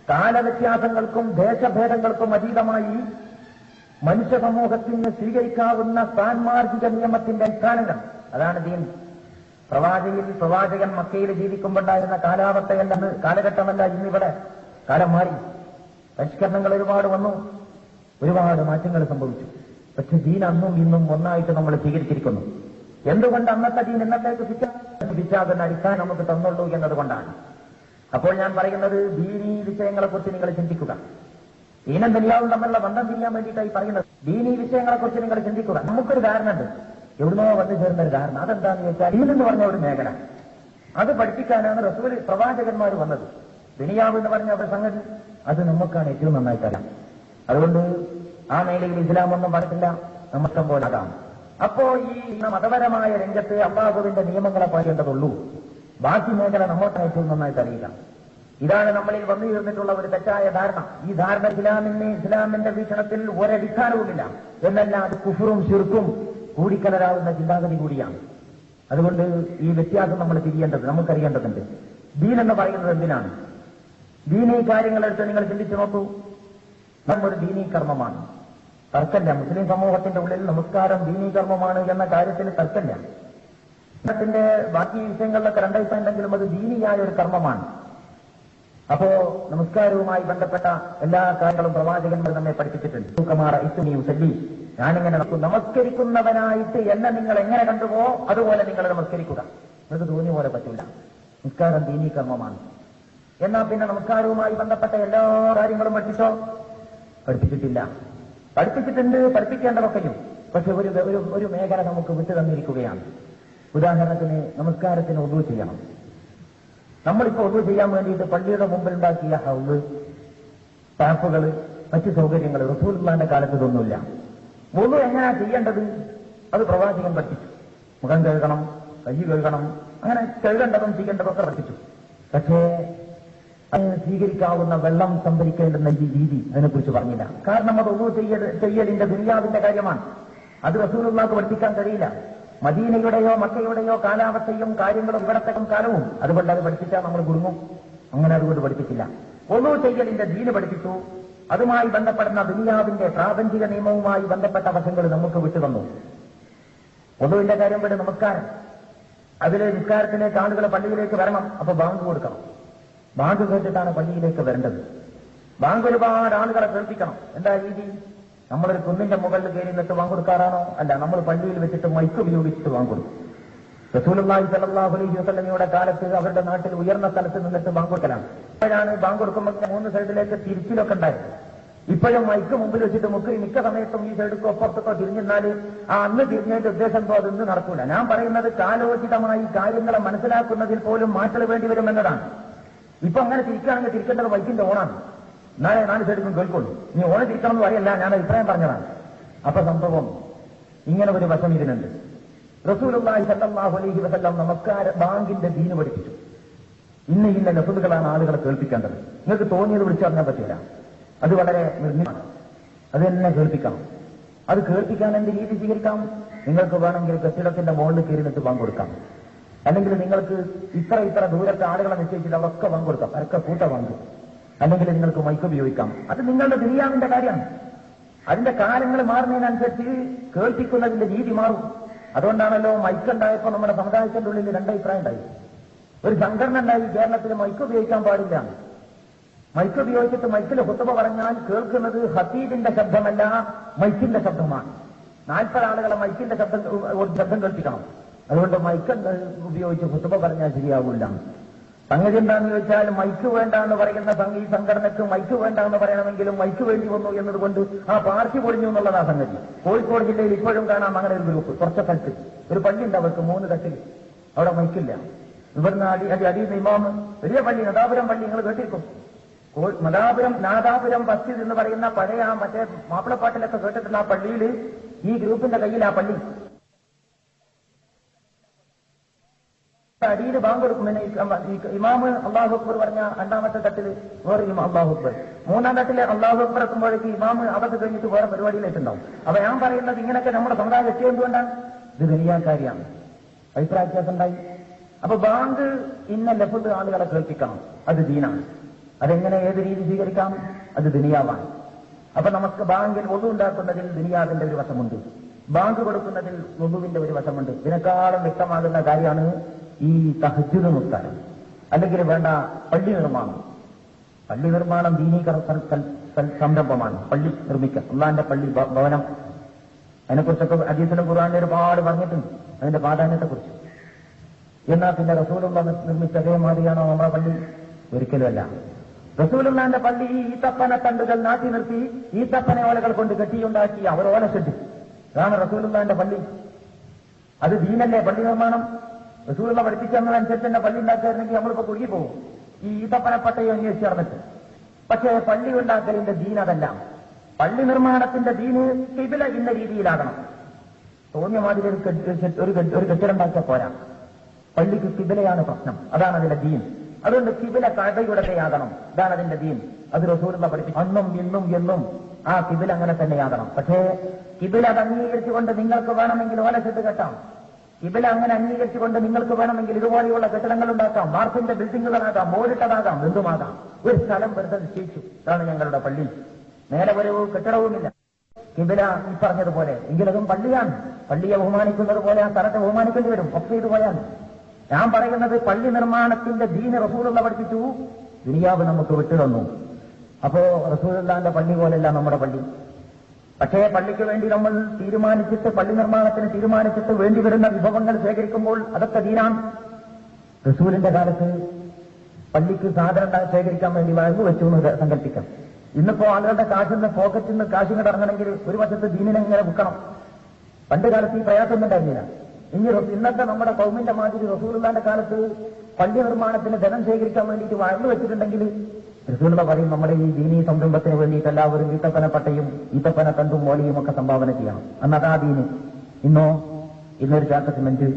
കാലവ്യത്യാസങ്ങൾക്കും ദേശഭേദങ്ങൾക്കും അതീതമായി മനുഷ്യ സമൂഹത്തിന് സ്വീകരിക്കാവുന്ന സാൻമാർഗിക നിയമത്തിന്റെ അടിസ്ഥാനങ്ങൾ, അതാണ് ദീൻ. പ്രവാചകൻ മക്കയിൽ ജീവിക്കുമ്പോണ്ടായിരുന്ന കാലാവസ്ഥയല്ല, കാലഘട്ടമല്ല ഇന്നിവിടെ. കാലം മാറി, പരിഷ്കരണങ്ങൾ ഒരുപാട് വന്നു, ഒരുപാട് മാറ്റങ്ങൾ സംഭവിച്ചു. പക്ഷെ ദീൻ അന്നും ഇന്നും ഒന്നായിട്ട് നമ്മൾ സ്വീകരിച്ചിരിക്കുന്നു. എന്തുകൊണ്ട് അന്നത്തെ ദീൻ ഇന്നത്തേക്ക് ശിക്ഷാകുന്ന അടിസ്ഥാനം നമുക്ക് തന്നുള്ളൂ എന്നതുകൊണ്ടാണ്. അപ്പോൾ ഞാൻ പറയുന്നത് ദീനീ വിഷയങ്ങളെക്കുറിച്ച് നിങ്ങൾ ചിന്തിക്കുക. ദീനം ദുനിയാവും തമ്മിലുള്ള ബന്ധം ചെയ്യാൻ വേണ്ടിയിട്ടായി പറയുന്നത്. ദീനീ വിഷയങ്ങളെക്കുറിച്ച് നിങ്ങൾ ചിന്തിക്കുക. നമുക്കൊരു ധാരണയുണ്ട്, എവിടുന്നോ വന്നു ചേർന്ന ഒരു ധാരണ. അതെന്താണെന്ന് ചോദിച്ചാൽ ദീൻ എന്ന് പറഞ്ഞ ഒരു മേഖല, അത് പഠിപ്പിക്കാനാണ് റസൂൽ പ്രവാചകന്മാർ വന്നത്. ദുനിയാവ് എന്ന് പറഞ്ഞ ഒരു സംഗതി അത് നമുക്കാണ് ഏറ്റവും നന്നായിട്ടറിയാം. അതുകൊണ്ട് ആ മേഖലയിൽ ഇസ്ലാമൊന്നും പറഞ്ഞിട്ടില്ല, നമുക്കം പോലെ അതാണ്. അപ്പോ ഈ മതപരമായ രംഗത്ത് അള്ളാഹുവിന്റെ നിയമങ്ങളെ പാലിക്കേണ്ടതുള്ളൂ. ബാക്കി മേഖല നമ്മൾക്കാണ് ഏറ്റവും നന്നായിട്ട് അറിയില്ല. ഇതാണ് നമ്മളിൽ വന്നു ചേർന്നിട്ടുള്ള ഒരു തെറ്റായ ധാരണ. ഈ ധാരണ ഇസ്ലാമിന്റെ വീക്ഷണത്തിൽ ഒരടിസ്ഥാനവുമില്ല എന്നല്ല, അത് കുഫറും ശിർക്കും കൂടിക്കലരാവുന്ന ചിന്താഗതി കൂടിയാണ്. അതുകൊണ്ട് ഈ വ്യത്യാസം നമ്മൾ തിരിയേണ്ടത്, നമുക്കറിയേണ്ടതുണ്ട്. ദീൻ എന്ന് പറയുന്നത് എന്തിനാണ്? ദീനീ കാര്യങ്ങളെടുത്ത് നിങ്ങൾ ചിന്തിച്ചു നോക്കൂ. നമ്മൊരു ദീനീ കർമ്മമാണ്, തർക്കമില്ല. മുസ്ലിം സമൂഹത്തിന്റെ ഉള്ളിൽ നമസ്കാരം ദീനീ കർമ്മമാണ് എന്ന കാര്യത്തിൽ തർക്കമില്ല. ത്തിന്റെ ബാക്കി വിഷയങ്ങളിലൊക്കെ രണ്ടഭിപ്രായമുണ്ടെങ്കിലും അത് ദീനിയായ ഒരു കർമ്മമാണ്. അപ്പോ നമസ്കാരവുമായി ബന്ധപ്പെട്ട എല്ലാ കാര്യങ്ങളും പ്രവാചകന്മാർ നമ്മെ പഠിപ്പിച്ചിട്ടുണ്ട്. ഞാനിങ്ങനെ നമസ്കരിക്കുന്നവനായിട്ട് എന്നെ നിങ്ങൾ എങ്ങനെ കണ്ടുപോ അതുപോലെ നിങ്ങൾ നമസ്കരിക്കുക. നിങ്ങൾക്ക് തോന്നിയ പോലെ പറ്റില്ല. നമസ്കാരം ദീനീ കർമ്മമാണ്. എന്നാൽ പിന്നെ നമസ്കാരവുമായി ബന്ധപ്പെട്ട എല്ലാ കാര്യങ്ങളും പഠിപ്പിച്ചിട്ടില്ല. പഠിപ്പിച്ചിട്ടുണ്ട്, പഠിപ്പിക്കേണ്ടതൊക്കെയും. പക്ഷെ ഒരു മേഖല നമുക്ക് വിട്ടു തന്നിരിക്കുകയാണ്. ഉദാഹരണത്തിന് നമസ്കാരത്തിന് ഒതു ചെയ്യണം. നമ്മളിപ്പോ ഒതു ചെയ്യാൻ വേണ്ടിയിട്ട് പള്ളിയുടെ മുമ്പിൽ ഉണ്ടാക്കിയ ഹൗസ്, ടാപ്പുകൾ, മറ്റു സൗകര്യങ്ങൾ റസൂലുള്ളാഹിന്റെ കാലത്ത് ഇതൊന്നുമില്ല. ഒതു എങ്ങനെയാ ചെയ്യേണ്ടത്? അത് പ്രവാചകൻ പഠിപ്പിച്ചു. മുഖം കഴുകണം, കൈ കഴുകണം, അങ്ങനെ കഴുകേണ്ടതും ചെയ്യേണ്ടതൊക്കെ പഠിപ്പിച്ചു. പക്ഷേ അതിന് സ്വീകരിക്കാവുന്ന വെള്ളം സംഭരിക്കേണ്ടുന്ന ഈ രീതി അതിനെക്കുറിച്ച് പറഞ്ഞില്ല. കാരണം അത് ഒതു ചെയ്യലിന്റെ ദുനിയാവിന്റെ കാര്യമാണ്. അത് റസൂലുള്ളാഹിക്ക് പഠിപ്പിക്കാൻ കഴിയില്ല. മദീനയുടെയോ മക്കയുടെയോ കാലാവസ്ഥയും കാര്യങ്ങളും ഇവിടത്തെ കാലവും, അതുകൊണ്ട് അത് പഠിപ്പിച്ചാൽ നമ്മൾ കുടുങ്ങും. അങ്ങനെ അതുകൊണ്ട് പഠിപ്പിച്ചില്ല. ഒതു ചെയ്യലിന്റെ ദീന് പഠിപ്പിച്ചു. അതുമായി ബന്ധപ്പെടുന്ന ദുനിയാവിന്റെ പ്രാപഞ്ചിക നിയമവുമായി ബന്ധപ്പെട്ട വശങ്ങൾ നമുക്ക് വിട്ടുതന്നു. ഒതുവിന്റെ കാര്യം കൊണ്ട് നമസ്കാരം, അതിലെ നിസ്കാരത്തിലേക്ക് ആളുകൾ പള്ളിയിലേക്ക് വരണം. അപ്പൊ ബാങ്ക് കൊടുക്കണം. ബാങ്ക് കേട്ടിട്ടാണ് പള്ളിയിലേക്ക് വരേണ്ടത്. ബാങ്ക് ഒരുപാട് ആളുകളെ കേൾപ്പിക്കണം. എന്താ രീതി? നമ്മളൊരു കുന്നിന്റെ മുകളിൽ കയറി നിന്നിട്ട് ബാങ്ക് കൊടുക്കാറാണോ? അല്ല, നമ്മൾ പള്ളിയിൽ വെച്ചിട്ട് മൈക്ക് ഉപയോഗിച്ചിട്ട് ബാങ്ക് കൊടുക്കും. റസൂലുള്ളാഹി സ്വല്ലല്ലാഹു അലൈഹി വസല്ലമയുടെ കാലത്ത് അവരുടെ നാട്ടിൽ ഉയർന്ന സ്ഥലത്ത് നിന്നിട്ട് ബാങ്ക് കൊടുക്കലാണ്. ഇപ്പോഴാണ് ബാങ്ക് കൊടുക്കുമ്പോൾ 3 സൈഡിലേക്ക് തിരിച്ചിലൊക്കെ ഉണ്ടായത്. ഇപ്പോഴും മൈക്ക് മുമ്പിൽ വെച്ചിട്ട് മിക്ക സമയത്തും ഈ സൈഡിക്കോ അപ്പുറത്തൊക്കെ തിരിഞ്ഞെന്നാൽ ആ അന്ന് തിരിഞ്ഞതിന്റെ ഉദ്ദേശം എന്തോ അതൊന്നും നടക്കൂല. ഞാൻ പറയുന്നത് കാലോചിതമായി കാര്യങ്ങളെ മനസ്സിലാക്കുന്നതിൽ പോലും മാറ്റൽ വേണ്ടി വരുമെന്നതാണ്. ഇപ്പൊ അങ്ങനെ തിരിക്കുകയാണെങ്കിൽ തിരിക്കേണ്ടത് മൈക്കിന്റെ ഓണാണ്. 4 സൈഡിലും കേൾക്കുള്ളൂ. നീ ഓണം തിരിക്കണം എന്ന് പറയല്ല, ഞാൻ അഭിപ്രായം പറഞ്ഞതാണ്. അപ്പൊ സംഭവം ഇങ്ങനെ ഒരു വശം ഇതിനുണ്ട്. റസൂലുള്ളാഹി സ്വല്ലല്ലാഹു അലൈഹി വസല്ലം നമസ്കാര ബാങ്കിന്റെ ദീന് പഠിപ്പിച്ചു. ഇന്ന ലഫ്ളുകളാണ് ആളുകളെ കേൾപ്പിക്കേണ്ടത്. നിങ്ങൾക്ക് തോന്നിയത് വിളിച്ചു പറഞ്ഞാൽ പറ്റില്ല. അത് വളരെ നിർമ്മിതമാണ്. അത് തന്നെ കേൾപ്പിക്കണം. അത് കേൾപ്പിക്കാൻ എന്ത് രീതി സ്വീകരിക്കാം? നിങ്ങൾക്ക് വേണമെങ്കിൽ കെട്ടിടത്തിന്റെ മുകളിൽ കയറി നിന്നിട്ട് ബാങ്ക് കൊടുക്കാം. അല്ലെങ്കിൽ നിങ്ങൾക്ക് ഇത്ര ദൂരത്തെ ആളുകളെ നിശ്ചയിച്ചിട്ട് അവരൊക്കെ ബാങ്ക് കൊടുക്കാം. അവരൊക്കെ കൂട്ട ബാങ്ക്. അല്ലെങ്കിൽ നിങ്ങൾക്ക് മൈക്ക് ഉപയോഗിക്കാം. അത് നിങ്ങളുടെ ദുനിയാവിന്റെ കാര്യമാണ്. അതിന്റെ കാലങ്ങൾ മാറുന്നതിനനുസരിച്ച് കേൾപ്പിക്കുന്നതിന്റെ രീതി മാറും. അതുകൊണ്ടാണല്ലോ മൈക്ക് ഉണ്ടായപ്പോൾ നമ്മുടെ സമുദായത്തിന്റെ ഉള്ളിൽ 2 അഭിപ്രായം ഉണ്ടായി. ഒരു സംഘടന ഉണ്ടായി, കേരളത്തിൽ മൈക്ക് ഉപയോഗിക്കാൻ പാടില്ല. മൈക്ക് ഉപയോഗിച്ചിട്ട് മൈക്കിൽ ഖുത്ബ പറഞ്ഞാൽ കേൾക്കുന്നത് ഹതീബിന്റെ ശബ്ദമല്ല, മൈക്കിന്റെ ശബ്ദമാണ്. 40 ആളുകളെ മൈക്കിന്റെ ശബ്ദം കേൾപ്പിക്കണം. അതുകൊണ്ട് മൈക്ക് ഉപയോഗിച്ച് ഖുത്ബ പറഞ്ഞാൽ ശരിയാവില്ല. സംഗതി എന്താണെന്ന് ചോദിച്ചാൽ മൈക്ക് വേണ്ട എന്ന് പറയുന്ന ഈ സംഘടനയ്ക്ക് മൈക്ക് വേണ്ട എന്ന് പറയണമെങ്കിലും മൈക്ക് വേണ്ടി വന്നു എന്നതുകൊണ്ട് ആ പാർട്ടി പൊളിഞ്ഞു എന്നുള്ളതാണ് സംഗതി. കോഴിക്കോട് ജില്ലയിൽ ഇപ്പോഴും കാണാം അങ്ങനെ ഒരു ഗ്രൂപ്പ്. കുറച്ച സ്ഥലത്ത് ഒരു പള്ളിയുണ്ട്, അവർക്ക് 3 തട്ടിൽ അവിടെ മൈക്കില്ല. ഇവിടുന്ന് അടിയുന്ന ഇമാമ്, വലിയ പള്ളി, നദാപുരം പള്ളി നിങ്ങൾ കേട്ടിരിക്കും. നാദാപുരം മസ്ജിദ് എന്ന് പറയുന്ന പഴയ മറ്റേ മാപ്പിളപ്പാട്ടിലൊക്കെ കേട്ടിട്ടുള്ള ആ പള്ളിയിൽ ഈ ഗ്രൂപ്പിന്റെ കയ്യിൽ ആ പള്ളി അടിയിൽ ബാങ്ക് കൊടുക്കും. പിന്നെ ഇമാമ് അള്ളാഹു അക്ബർ പറഞ്ഞ രണ്ടാമത്തെ തട്ടിൽ വേറെ അള്ളാഹു അക്ബർ, മൂന്നാം തട്ടില് അള്ളാഹു അക്ബർ എത്തുമ്പോഴേക്ക് ഇമാമ് അവർക്ക് കഴിഞ്ഞിട്ട് വേറെ പരിപാടിയിലേക്കുണ്ടാവും. അപ്പൊ ഞാൻ പറയുന്നത് ഇങ്ങനെയൊക്കെ നമ്മുടെ സമുദായം എത്തിയതുകൊണ്ടാണ് ഇത് ദുനിയാക്കാരിയാണ്. അഭിപ്രായ വ്യത്യാസം ഉണ്ടായി. അപ്പൊ ബാങ്ക് ഇന്ന ലഫ്ദ് ആളുകളെ കേൾപ്പിക്കണം, അത് ദീനാണ്. അതെങ്ങനെ ഏത് രീതി സ്വീകരിക്കാം? അത് ദുനിയാവാണ്. അപ്പൊ നമുക്ക് ബാങ്കിൽ ഒതു ഉണ്ടാക്കുന്നതിൽ ദുനിയാവിന്റെ ഒരു വശമുണ്ട്, ബാങ്ക് കൊടുക്കുന്നതിൽ ഒതുവിന്റെ ഒരു വശമുണ്ട്. ഇതിനേക്കാളും വ്യക്തമാകുന്ന കാര്യമാണ് ഈ തഹജ്ജുദ് നിസ്കാരം, അല്ലെങ്കിൽ വേണ്ട പള്ളി നിർമ്മാണം. പള്ളി നിർമ്മാണം ദീനീ സംരംഭമാണ്. പള്ളി നിർമ്മിക്കുക, അള്ളാന്റെ പള്ളി ഭവനം, അതിനെക്കുറിച്ചൊക്കെ ഹദീസിലും ഖുർആനിലും ഒരുപാട് പറഞ്ഞിട്ടുണ്ട്, അതിന്റെ പ്രാധാന്യത്തെക്കുറിച്ച്. എന്നാൽ പിന്നെ റസൂലുള്ള നിർമ്മിച്ച അതേ മാതിരിയാണോ നമ്മുടെ പള്ളി? ഒരിക്കലുമല്ല. റസൂലുള്ളാന്റെ പള്ളി ഈ ഈത്തപ്പന തണ്ടുകൾ നാട്ടി നിർത്തി ഈത്തപ്പന ഓലകൾ കൊണ്ട് കെട്ടിയുണ്ടാക്കി അവർ ഓല ഷെഡ്, അതാണ് റസൂലുള്ളാന്റെ പള്ളി. അത് ദീനല്ലേ പള്ളി നിർമ്മാണം? റസൂലുള്ള പഠിപ്പിച്ചതനുസരിച്ച് തന്നെ പള്ളി ഉണ്ടാക്കുകയായിരുന്നെങ്കിൽ നമ്മളിപ്പോ കുടുങ്ങി പോകും, ഈ ഈത്തപ്പനപ്പട്ടയെ അന്വേഷിച്ച് നടന്നിട്ട്. പക്ഷേ പള്ളി ഉണ്ടാക്കലിന്റെ ദീൻ അതല്ല. പള്ളി നിർമ്മാണത്തിന്റെ ദീന് കിബില ഇന്ന രീതിയിലാകണം. തോന്നിയ മാതിരി ഒരു കെട്ടിടമുണ്ടാക്കിയ പോരാ. പള്ളിക്ക് കിബിലയാണ് പ്രശ്നം, അതാണ് അതിന്റെ ദീൻ. അതുകൊണ്ട് കിബില കഅബയുടെയാകണം, ഇതാണ് അതിന്റെ ദീൻ. അത് റസൂലുള്ള പഠിപ്പിച്ചു. അന്നും ഇന്നും എന്നും ആ കിബില അങ്ങനെ തന്നെയാകണം. പക്ഷേ കിബില അത് അംഗീകരിച്ചുകൊണ്ട് നിങ്ങൾക്ക് വേണമെങ്കിൽ ഓല ഷെഡ് കെട്ടാം, കിബില അങ്ങനെ അംഗീകരിച്ചുകൊണ്ട് നിങ്ങൾക്ക് വേണമെങ്കിൽ ഇതുപോലെയുള്ള കെട്ടിടങ്ങൾ ഉണ്ടാക്കാം, മാർക്കിന്റെ ബിൽഡിങ്ങുകളാകാം, മോരിട്ടതാകാം, എന്തുമാകാം. ഒരു സ്ഥലം വെറുതെ നിശ്ചയിച്ചു, ഇതാണ് ഞങ്ങളുടെ പള്ളി, നേരെ ഒരു കെട്ടിടവുമില്ല. കിബില ഈ പറഞ്ഞതുപോലെ എങ്കിലതും പള്ളിയാണ്. പള്ളിയെ ബഹുമാനിക്കുന്നത് പോലെ ആ സ്ഥലത്തെ ബഹുമാനിക്കേണ്ടി വരും. ഒക്കെ ഇതുപോലെയാണ് ഞാൻ പറയുന്നത്. പള്ളി നിർമ്മാണത്തിന്റെ ദീന് റസൂലുള്ള പഠിപ്പിച്ചു, ദുനിയാവ് നമുക്ക് വിട്ടുതന്നു. അപ്പോ റസൂലുള്ളാന്റെ പള്ളി പോലെയല്ല നമ്മുടെ പള്ളി. പക്ഷേ പള്ളിക്ക് വേണ്ടി നമ്മൾ തീരുമാനിച്ചിട്ട്, പള്ളി നിർമ്മാണത്തിന് തീരുമാനിച്ചിട്ട് വേണ്ടിവരുന്ന വിഭവങ്ങൾ ശേഖരിക്കുമ്പോൾ അതൊക്കെ ദീനാണ്. റസൂലിന്റെ കാലത്ത് പള്ളിക്ക് സാധനം ശേഖരിക്കാൻ വേണ്ടി വഴങ്ങു വെച്ചു എന്ന് സങ്കല്പിക്കാം. ഇന്നിപ്പോ ആളുകളുടെ കാശിന്ന് പോക്കറ്റിൽ നിന്ന് കാശ് ഇങ്ങോട്ട് ഇറങ്ങണമെങ്കിൽ ഒരു വശത്ത് ദീനിനെ ഇങ്ങനെ വിൽക്കണം. പണ്ട് കാലത്ത് ഈ പ്രയാസമൊന്നും ഉണ്ടായിരുന്നില്ല. ഇന്നത്തെ നമ്മുടെ കൗമിന്റെ മാതിരി റസൂലുള്ളാന്റെ കാലത്ത് പള്ളി നിർമ്മാണത്തിന് ധനം ശേഖരിക്കാൻ വേണ്ടിയിട്ട് വഴങ്ങു വെച്ചിട്ടുണ്ടെങ്കിൽ റസൂലുള്ള പറയും, നമ്മുടെ ഈ ദീനീ സംരംഭത്തിന് വേണ്ടിയിട്ട് എല്ലാവരും ഈത്തപ്പനപ്പട്ടയും ഈത്തപ്പന തണ്ടും മോലിയും ഒക്കെ സംഭാവന ചെയ്യണം. അന്നതാ ദീന്. ഇന്നൊരു ചാക്ക സിമന്റ്,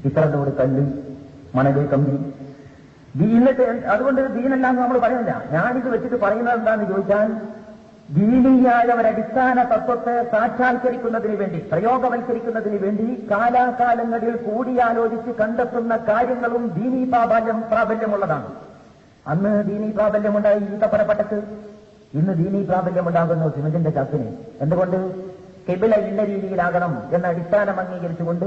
ഇത്രയുടെ കൂടി കല്ല്, മണല്, കമ്പി. എന്നിട്ട് അതുകൊണ്ട് ദീനല്ലാന്ന് നമ്മൾ പറയുന്നില്ല. ഞാനിത് വെച്ചിട്ട് പറയുന്നത് എന്താണെന്ന് ചോദിച്ചാൽ, ദീനീയായ ഒരടിസ്ഥാന തത്വത്തെ സാക്ഷാത്കരിക്കുന്നതിന് വേണ്ടി, പ്രയോഗവൽക്കരിക്കുന്നതിന് വേണ്ടി കാലാകാലങ്ങളിൽ കൂടിയാലോചിച്ച് കണ്ടെത്തുന്ന കാര്യങ്ങളും ദീനീ പ്രാബല്യമുള്ളതാണ്. അന്ന് ദീനീ പ്രാബല്യമുണ്ടായി ഈത്തപ്പനപ്പട്ടക്ക്, ഇന്ന് ദീനീ പ്രാബല്യമുണ്ടാകുന്നു സിമന്റിന്റെ ചാക്കിന്. എന്തുകൊണ്ട്? കിബില ഇന്ന രീതിയിലാകണം എന്ന അടിസ്ഥാനം അംഗീകരിച്ചുകൊണ്ട്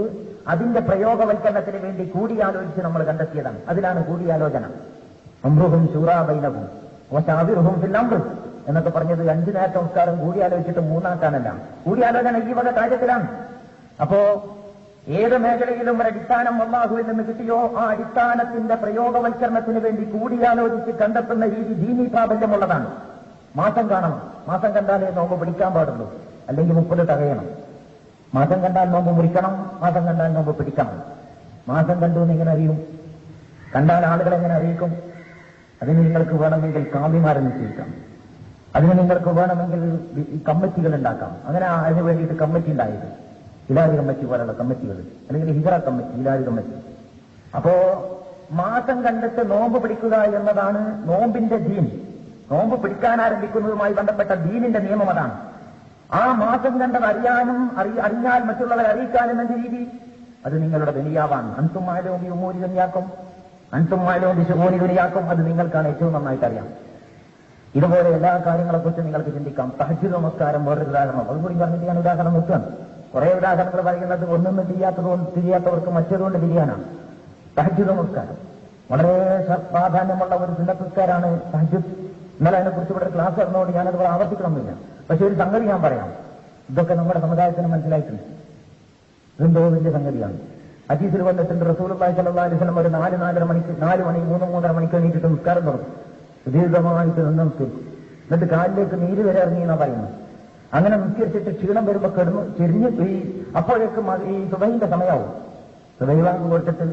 അതിന്റെ പ്രയോഗവൽക്കരണത്തിന് വേണ്ടി കൂടിയാലോചിച്ച് നമ്മൾ കണ്ടെത്തിയതാണ്. അതിലാണ് കൂടിയാലോചന. അംറുഹും ശൂറാ ബൈനഹും വശാവിറുഹും ഫിൽ അംർ എന്നൊക്കെ പറഞ്ഞത് 5 നേരത്തെ സംസ്കാരം കൂടിയാലോചിച്ചിട്ട് 3ആക്കാനല്ല. കൂടിയാലോചന ഈ വക കാര്യത്തിലാണ്. അപ്പോ ഏത് മേഖലയിലും ഒരു അടിസ്ഥാനം അല്ലാഹുവിൽ നിന്ന് കിട്ടിയോ ആ അടിസ്ഥാനത്തിന്റെ പ്രയോഗവൽക്കരണത്തിന് വേണ്ടി കൂടിയാലോചിച്ച് കണ്ടെത്തുന്ന രീതി ദീനീ പ്രാബല്യമുള്ളതാണ്. മാസം കാണണം, മാസം കണ്ടാലേ നോമ്പ് പിടിക്കാൻ പാടുള്ളൂ, അല്ലെങ്കിൽ 30 തകയണം. മാസം കണ്ടാൽ നോമ്പ് മുറിക്കണം, മാസം കണ്ടാൽ നോമ്പ് പിടിക്കണം. മാസം കണ്ടു എന്നിങ്ങനെ അറിയും? കണ്ടാൽ ആളുകൾ എങ്ങനെ അറിയിക്കും? അതിന് നിങ്ങൾക്ക് വേണമെങ്കിൽ കാവ്യമാരെ നിശ്ചയിക്കാം, അതിന് നിങ്ങൾക്ക് വേണമെങ്കിൽ കമ്മിറ്റികൾ ഉണ്ടാക്കാം. അങ്ങനെ അതിന് വേണ്ടിയിട്ട് കമ്മിറ്റി ഉണ്ടായത്, ഹിലാരി കമ്മിറ്റി പോലുള്ള കമ്മിറ്റികൾ, അല്ലെങ്കിൽ ഹിജറ കമ്മിറ്റി, ഹിലാരി കമ്മിറ്റി. അപ്പോ മാസം കണ്ടിട്ട് നോമ്പ് പിടിക്കുക എന്നതാണ് നോമ്പിന്റെ ദീൻ. നോമ്പ് പിടിക്കാൻ ആരംഭിക്കുന്നതുമായി ബന്ധപ്പെട്ട ദീനിന്റെ നിയമം അതാണ്. ആ മാസം കണ്ടത് അറിയാനും അറിഞ്ഞാൽ മറ്റുള്ളവരെ അറിയിക്കാനും എന്ന രീതി അത് നിങ്ങളുടെ ദുനിയാവാണ്. അൻതുമാലോ ഉമൂരി ദുനിയാക്കും, അൻതുമാലോ വിശുഭൂനി ദുനിയാക്കും. അത് നിങ്ങൾക്കാണ് ഏറ്റവും നന്നായിട്ട് അറിയാം. ഇതുപോലെ എല്ലാ കാര്യങ്ങളെക്കുറിച്ച് നിങ്ങൾക്ക് ചിന്തിക്കാം. തഹജ്ജുദ് നമസ്കാരം വേറൊരു ഉദാഹരണം, അതുകൂടി പറഞ്ഞിട്ട് ഞാൻ ഉദാഹരണം നിർത്തുകയാണ്. കുറെ ഉദാഹരണങ്ങൾ പറയുന്നത് ഒന്നൊന്നും ചെയ്യാത്തവർക്ക് മറ്റേതുകൊണ്ട് തിരിയാനാണ്. തഹജ്ജുദ് നമസ്കാരം വളരെ പ്രാധാന്യമുള്ള ഒരു സുന്നത്ത് നിസ്കാരമാണ് തഹജ്ജുദ്. ഇന്നലെ അതിനെക്കുറിച്ച് ഇവിടെ ക്ലാസ് നടന്നുകൊണ്ട് ഞാനത് ആവർത്തിക്കണമെന്നില്ല. പക്ഷെ ഒരു സംഗതി ഞാൻ പറയാം, ഇതൊക്കെ നമ്മുടെ സമുദായത്തിന് മനസ്സിലായിട്ടുണ്ട്. ഇതെന്തോ വലിയ സംഗതിയാണ്. ഹദീസിൽ വന്നിട്ടുണ്ട്, റസൂലുള്ളാഹി സ്വല്ലല്ലാഹു അലൈഹി വസല്ലം ഒരു 4-4:30 മണിക്ക് 4 മണി 3-3:30 മണിക്ക് എണീറ്റിട്ട് നിസ്കാരം തുടങ്ങും. ദീർഘമായിട്ട് നിന്ന് നിസ്കരിക്കും. എന്നിട്ട് കാലിലേക്ക് നീര് വരെ ഇറങ്ങി എന്നാ പറയുന്നത്. അങ്ങനെ നിസ്കരിച്ചിട്ട് ക്ഷീണം വരുമ്പോ കിടന്ന് ചെരിഞ്ഞ് അപ്പോഴേക്കും ഈ സുബഹിന്റെ സമയമാവും. സുബഹി ബാങ്ക് കൊടുത്തിട്ട്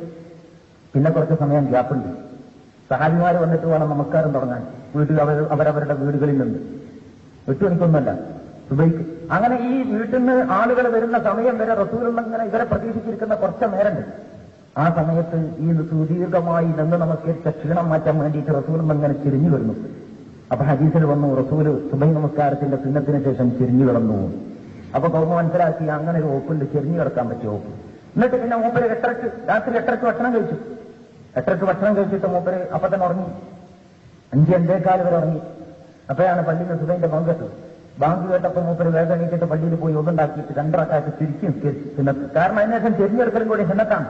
പിന്നെ കുറച്ച് സമയം ഗ്യാപ്പുണ്ട്. സഹാബിമാര് വന്നിട്ട് വേണം നമസ്കാരം തുടങ്ങാൻ. അവരവരുടെ വീടുകളിൽ നിന്ന് 8 മണിക്കൊന്നുമല്ല, സുബൈക്ക്. അങ്ങനെ ഈ വീട്ടിൽ നിന്ന് ആളുകൾ വരുന്ന സമയം വരെ റസൂലുള്ള ഇങ്ങനെ ഇവരെ പ്രതീക്ഷിച്ചിരിക്കുന്ന കുറച്ച് നേരമുണ്ട്. ആ സമയത്ത് ഈ സുദീർഘമായി നിന്ന് നമസ്കരിച്ച ക്ഷീണം മാറ്റാൻ വേണ്ടിയിട്ട് റസൂലുള്ള ഇങ്ങനെ ചിരിഞ്ഞു വരുന്നു. അപ്പൊ ഹദീസിൽ വന്നു, റസൂല് സുബൈ നമസ്കാരത്തിന്റെ സുന്നത്തിന് ശേഷം ചിരിഞ്ഞു കിടന്നു. അപ്പൊ കൗമ മനസ്സിലാക്കി അങ്ങനെ ഒരു ഓപ്പുണ്ട്, ചെരിഞ്ഞു കിടക്കാൻ പറ്റിയ ഓപ്പ്. എന്നിട്ട് പിന്നെ മൂപ്പര് രാത്രി 8:30 ഭക്ഷണം കഴിച്ചു. 8:30 ഭക്ഷണം കഴിച്ചിട്ട് മൂപ്പര് അപ്പൊ തന്നെ ഉറങ്ങി. 5:45 വരെ ഉറങ്ങി. അപ്പോഴാണ് പള്ളിയിൽ നിന്ന് സുബൈന്റെ ബാങ്ക് കേട്ടത്. ബാങ്ക് കേട്ടപ്പോൾ മൂപ്പര് വേഗം എണീറ്റിട്ട് പള്ളിയിൽ പോയി ഒന്നുണ്ടാക്കിയിട്ട് 2 റക്അത്ത് ചുരുക്കി സുന്നത്ത്. കാരണം അതിനുശേഷം ചെരിഞ്ഞെടുക്കലും കൂടി സുന്നത്താണ്.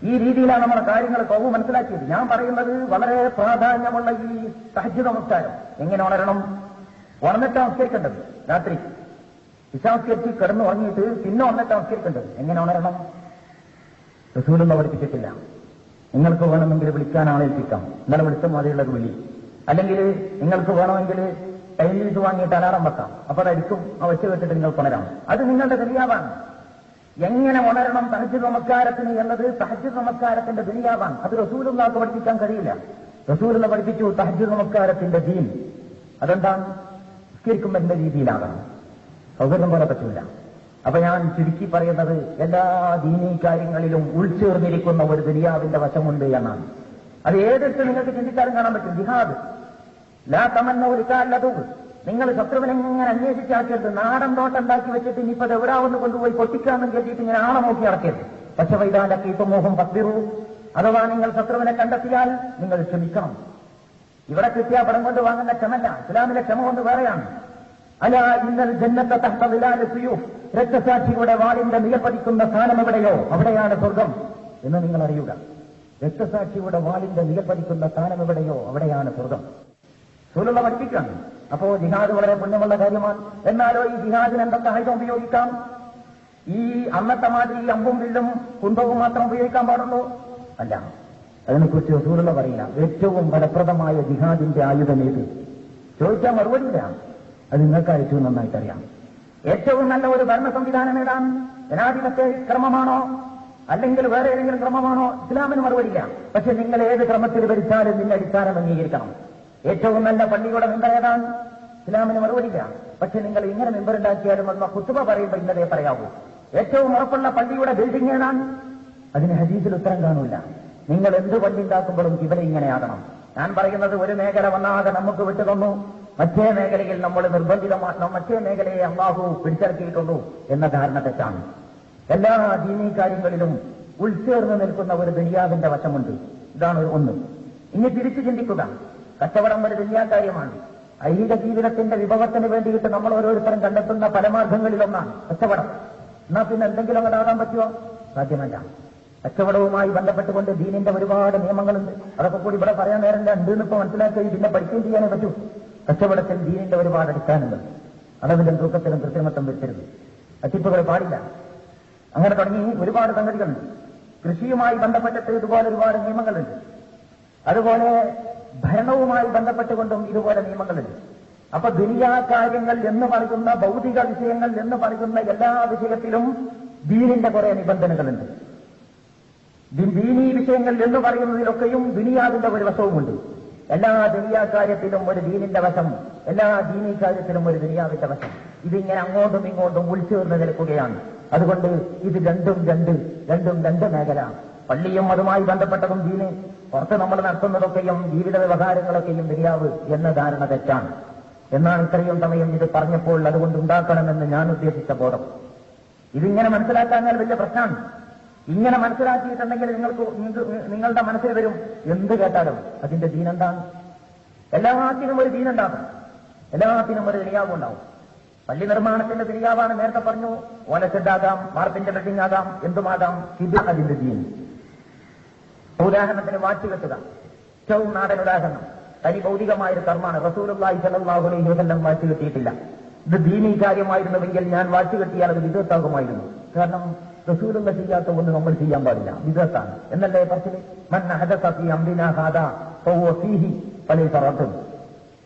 ഈ രീതിയിലാണ് നമ്മുടെ കാര്യങ്ങൾ കൗമ മനസ്സിലാക്കിയത്. ഞാൻ പറയുന്നത് വളരെ പ്രാധാന്യമുള്ള ഈ തഹജ്ജുദ് നമസ്കാരം എങ്ങനെ ഉണരണം? ഉണർന്നിട്ട് നമസ്കരിക്കേണ്ടത് രാത്രി വിശ്വാസ്കരിച്ച് കിടന്നു ഉറങ്ങിയിട്ട് പിന്നെ ഉണർന്നിട്ട് നമസ്കരിക്കേണ്ടത് എങ്ങനെ ഉണരണം? റസൂലൊന്നും പഠിപ്പിച്ചിട്ടില്ല. നിങ്ങൾക്ക് വേണമെങ്കിൽ വിളിക്കാൻ ആളേൽപ്പിക്കാം, ഇന്നലെ വിളിച്ച മാതിരിയുള്ളത് വിളി. അല്ലെങ്കിൽ നിങ്ങൾക്ക് വേണമെങ്കിൽ ടൈമിൽ വാങ്ങിയിട്ട് അലാറം വെക്കാം, അപ്പൊ അതടിക്കും. ആ വെച്ച് വെച്ചിട്ട് നിങ്ങൾക്ക് ഉണരാം. അത് നിങ്ങളുടെ ദുനിയാവാണ്. എങ്ങനെ ഉണരണം തഹജ്ജുദ് നമസ്കാരത്തിന് എന്നത് തഹജ്ജുദ് നമസ്കാരത്തിന്റെ ദുനിയാവാണ്. അത് റസൂലുള്ളാഹിക്ക് പഠിപ്പിക്കാൻ കഴിയില്ല. റസൂലുള്ള പഠിപ്പിച്ചു തഹജ്ജുദ് നമസ്കാരത്തിന്റെ ദീൻ. അതെന്താണ്? നിസ്കരിക്കുമ്പോൾ രീതിയിലാകണം, സൗകര്യം പോലെ പറ്റില്ല. അപ്പൊ ഞാൻ ചുരുക്കി പറയുന്നത് എല്ലാ ദീനീ കാര്യങ്ങളിലും ഉൾച്ചേർന്നിരിക്കുന്ന ഒരു ദുനിയാവിന്റെ വശമുണ്ട് എന്നാണ്. അത് ഏതൊക്കെ നിങ്ങൾക്ക് ചിന്തിച്ചാലും കാണാൻ പറ്റും. ജിഹാദ് ലാ തമന്നൗ ലിഖാഅല്ലദു, നിങ്ങൾ ശത്രുവിനെ ഇങ്ങനെ അന്വേഷിച്ചാക്കരുത്. നാടൻ തോട്ടുണ്ടാക്കി വെച്ചിട്ട് ഇനിയിപ്പോ എവിടാവെന്ന് കൊണ്ടുപോയി പൊട്ടിക്കാമെന്ന് കരുതിയിട്ട് ഇങ്ങനെ ആളെ നോക്കി നടക്കരുത്. പക്ഷെ വൈദാലൊക്കെ ഇപ്പൊ മോഹം പത്തിറു, അഥവാ നിങ്ങൾ ശത്രുവിനെ കണ്ടെത്തിയാൽ നിങ്ങൾ ക്ഷമിക്കണം. ഇവിടെ കിട്ടിയ പടം കൊണ്ട് വാങ്ങുന്ന ക്ഷമല്ല, ഇസ്ലാമിലെ ക്ഷമ കൊണ്ട് വേറെയാണ്. അലാ ഇന്നൽ ജന്നത തഹ്ത ദിലാലി സുയൂഫ്, രക്തസാക്ഷിയുടെ വാളിന്റെ നിലപതിക്കുന്ന സ്ഥാനം എവിടെയോ അവിടെയാണ് സ്വർഗം എന്ന് നിങ്ങൾ അറിയുക. രക്തസാക്ഷിയുടെ വാളിന്റെ നിലപതിക്കുന്ന സ്ഥാനം എവിടെയോ അവിടെയാണ് സ്വർഗം. റസൂലുള്ള പഠിപ്പിക്കാണ്. അപ്പോ ജിഹാദ് വളരെ പുണ്യമുള്ള കാര്യമാണ്. എന്നാലോ ഈ ജിഹാദിന് എന്തൊക്കെ ആയുധം ഉപയോഗിക്കാം? ഈ അന്നത്തെ മാതിരി അമ്പും വില്ലും കുന്തവും മാത്രം ഉപയോഗിക്കാൻ പാടുള്ളൂ? അല്ല, അതിനെക്കുറിച്ച് റസൂലുള്ള പറയില്ല. ഏറ്റവും ഫലപ്രദമായ ജിഹാദിന്റെ ആയുധം ഏത് ചോദിച്ചാൽ മറുപടിയില്ല. അത് നിങ്ങൾക്ക് ഏറ്റവും നന്നായിട്ടറിയാം. ഏറ്റവും നല്ല ഒരു ഭരണ സംവിധാനം ഏതാണ്? ജനാധിപത്യ ക്രമമാണോ അല്ലെങ്കിൽ വേറെ ഏതെങ്കിലും ക്രമമാണോ? ഇസ്ലാമിന് മറുപടിയില്ല. പക്ഷെ നിങ്ങൾ ഏത് ക്രമത്തിൽ ഭരിച്ചാലും നിന്റെ അടിസ്ഥാനം അംഗീകരിക്കണം. ഏറ്റവും നല്ല പള്ളിയുടെ മെമ്പർ ഏതാണ്? ഇസ്ലാമിന് മറുപടിയില്ല. പക്ഷെ നിങ്ങൾ ഇങ്ങനെ മെമ്പർ ഉണ്ടാക്കിയാലും അന്ന് ഖുത്ബ പറയുമ്പോൾ ഇന്നതേ പറയാവൂ. ഏറ്റവും ഉറപ്പുള്ള പള്ളിയുടെ ബിൽഡിംഗ് ഏതാണ്? അതിന് ഹദീസിൽ ഉത്തരം കാണൂല. നിങ്ങൾ എന്ത് പള്ളി ഉണ്ടാക്കുമ്പോഴും ഇവിടെ ഇങ്ങനെയാകണം. ഞാൻ പറയുന്നത് ഒരു മേഖല വന്നാകെ നമുക്ക് വിട്ടുതന്നു, മറ്റേ മേഖലയിൽ നമ്മൾ നിർബന്ധിതമാണ്, മറ്റേ മേഖലയെ അള്ളാഹു പിടിച്ചിറക്കിയിട്ടുള്ളൂ എന്ന ധാരണ തെറ്റാണ്. എല്ലാ ദീനീ കാര്യങ്ങളിലും ഉൾച്ചേർന്ന് നിൽക്കുന്ന ഒരു ദുനിയാവിന്റെ വശമുണ്ട്. ഇതാണ് ഒന്ന്. ഇനി തിരിച്ചു ചിന്തിക്കുക. കച്ചവടം ഒരു ദുനിയാ കാര്യമാണ്. ഐഹിക ജീവിതത്തിന്റെ വിഭവത്തിന് വേണ്ടിയിട്ട് നമ്മൾ ഓരോരുത്തരും കണ്ടെത്തുന്ന പരമാർത്ഥങ്ങളിലൊന്നാണ് കച്ചവടം. എന്നാൽ പിന്നെ എന്തെങ്കിലും അതാകാൻ പറ്റുമോ? സാധ്യമല്ല. കച്ചവടവുമായി ബന്ധപ്പെട്ടുകൊണ്ട് ദീനിന്റെ ഒരുപാട് നിയമങ്ങളുണ്ട്. അതൊക്കെ കൂടി ഇവിടെ പറയാൻ നേരമില്ല. ഉണ്ടെന്ന് ഇപ്പൊ മനസ്സിലാക്കുകയും പിന്നെ പഠിക്കുകയും ചെയ്യാനേ പറ്റൂ. കച്ചവടത്തിൽ ദീനിന്റെ ഒരുപാട് അടിസ്ഥാനങ്ങൾ. അളവിലും തൂക്കത്തിലും കൃത്രിമത്വം വരുത്തരുത്, തട്ടിപ്പുകൾ പാടില്ല. അങ്ങനെ തുടങ്ങി ഒരുപാട് സംഗതികളുണ്ട്. കൃഷിയുമായി ബന്ധപ്പെട്ടിട്ട് ഇതുപോലെ ഒരുപാട് നിയമങ്ങളുണ്ട്. അതുപോലെ ഭരണവുമായി ബന്ധപ്പെട്ടുകൊണ്ടും ഇതുപോലെ നിയമങ്ങളുണ്ട്. അപ്പൊ ദുനിയാ കാര്യങ്ങൾ എന്ന് പറയുന്ന ഭൗതിക വിഷയങ്ങൾ എന്ന് പറയുന്ന എല്ലാ വിഷയത്തിലും ദീനിന്റെ കുറെ നിബന്ധനകളുണ്ട്. ദീനീ വിഷയങ്ങൾ എന്ന് പറയുന്നതിലൊക്കെയും ദുനിയാവിന്റെ ഒരു വശവുമുണ്ട്. എല്ലാ ദുനിയാ കാര്യത്തിലും ഒരു ദീനിന്റെ വശം, എല്ലാ ദീനീ കാര്യത്തിലും ഒരു ദുനിയാവിന്റെ വശം. ഇതിങ്ങനെ അങ്ങോട്ടും ഇങ്ങോട്ടും ഉൾച്ചേർന്ന് നിൽക്കുകയാണ്. അതുകൊണ്ട് ഇത് രണ്ടും രണ്ട് മേഖല. പള്ളിയും അതുമായി ബന്ധപ്പെട്ടതും ദീന്, പുറത്ത് നമ്മൾ നടത്തുന്നതൊക്കെയും ജീവിത വ്യവഹാരങ്ങളൊക്കെയും ദുനിയാവ് എന്ന ധാരണ തെറ്റാണ്. എന്നാണ് ഇത്രയും സമയം ഇത് പറഞ്ഞപ്പോൾ അതുകൊണ്ട് ഉണ്ടാക്കണമെന്ന് ഞാൻ ഉദ്ദേശിച്ച ബോധം. ഇതിങ്ങനെ മനസ്സിലാക്കാൻ വലിയ പ്രശ്നമാണ്. ഇങ്ങനെ മനസ്സിലാക്കിയിട്ടുണ്ടെങ്കിൽ നിങ്ങളുടെ മനസ്സിൽ വരും എന്ത് കേട്ടാലും അതിന്റെ ദീനെന്താണ്. എല്ലാത്തിനും ഒരു ദീനുണ്ടാകും, എല്ലാത്തിനും ഒരു ദുനിയാവും ഉണ്ടാവും. പള്ളി നിർമ്മാണത്തിന്റെ ദുനിയാവാണ് നേരത്തെ പറഞ്ഞു. ഓലച്ചെഡാകാം, വാർപ്പിന്റെ ബിൽഡിംഗ് ആകാം, എന്തുമാകാം. ഇത് അതിന്റെ ദീൻ. ഉദാഹരണത്തിന് വാച്ചുകെട്ടുക, ഏറ്റവും നാടൻ ഉദാഹരണം. തനി ഭൗതികമായൊരു കർമ്മമാണ്. റസൂലുള്ളാഹി സ്വല്ലല്ലാഹു അലൈഹി വസല്ലം വാച്ച് കെട്ടിയിട്ടില്ല. ഇത് ദീനീ കാര്യമായിരുന്നുവെങ്കിൽ ഞാൻ വാച്ച് കെട്ടിയാൽ അത് വിദഗ്ധാകുമായിരുന്നു. കാരണം റസൂലുള്ള ചെയ്യാത്ത ഒന്ന് നമ്മൾ ചെയ്യാൻ പാടില്ല, വിദഗ്ധാണ് എന്നല്ലേ പറച്ചില്. മൻ അഹദസ ഫീ അംരിനാ ഹാദാ ഫഹുവ ഫീഹി ഫലൈസ റദ്ദൻ.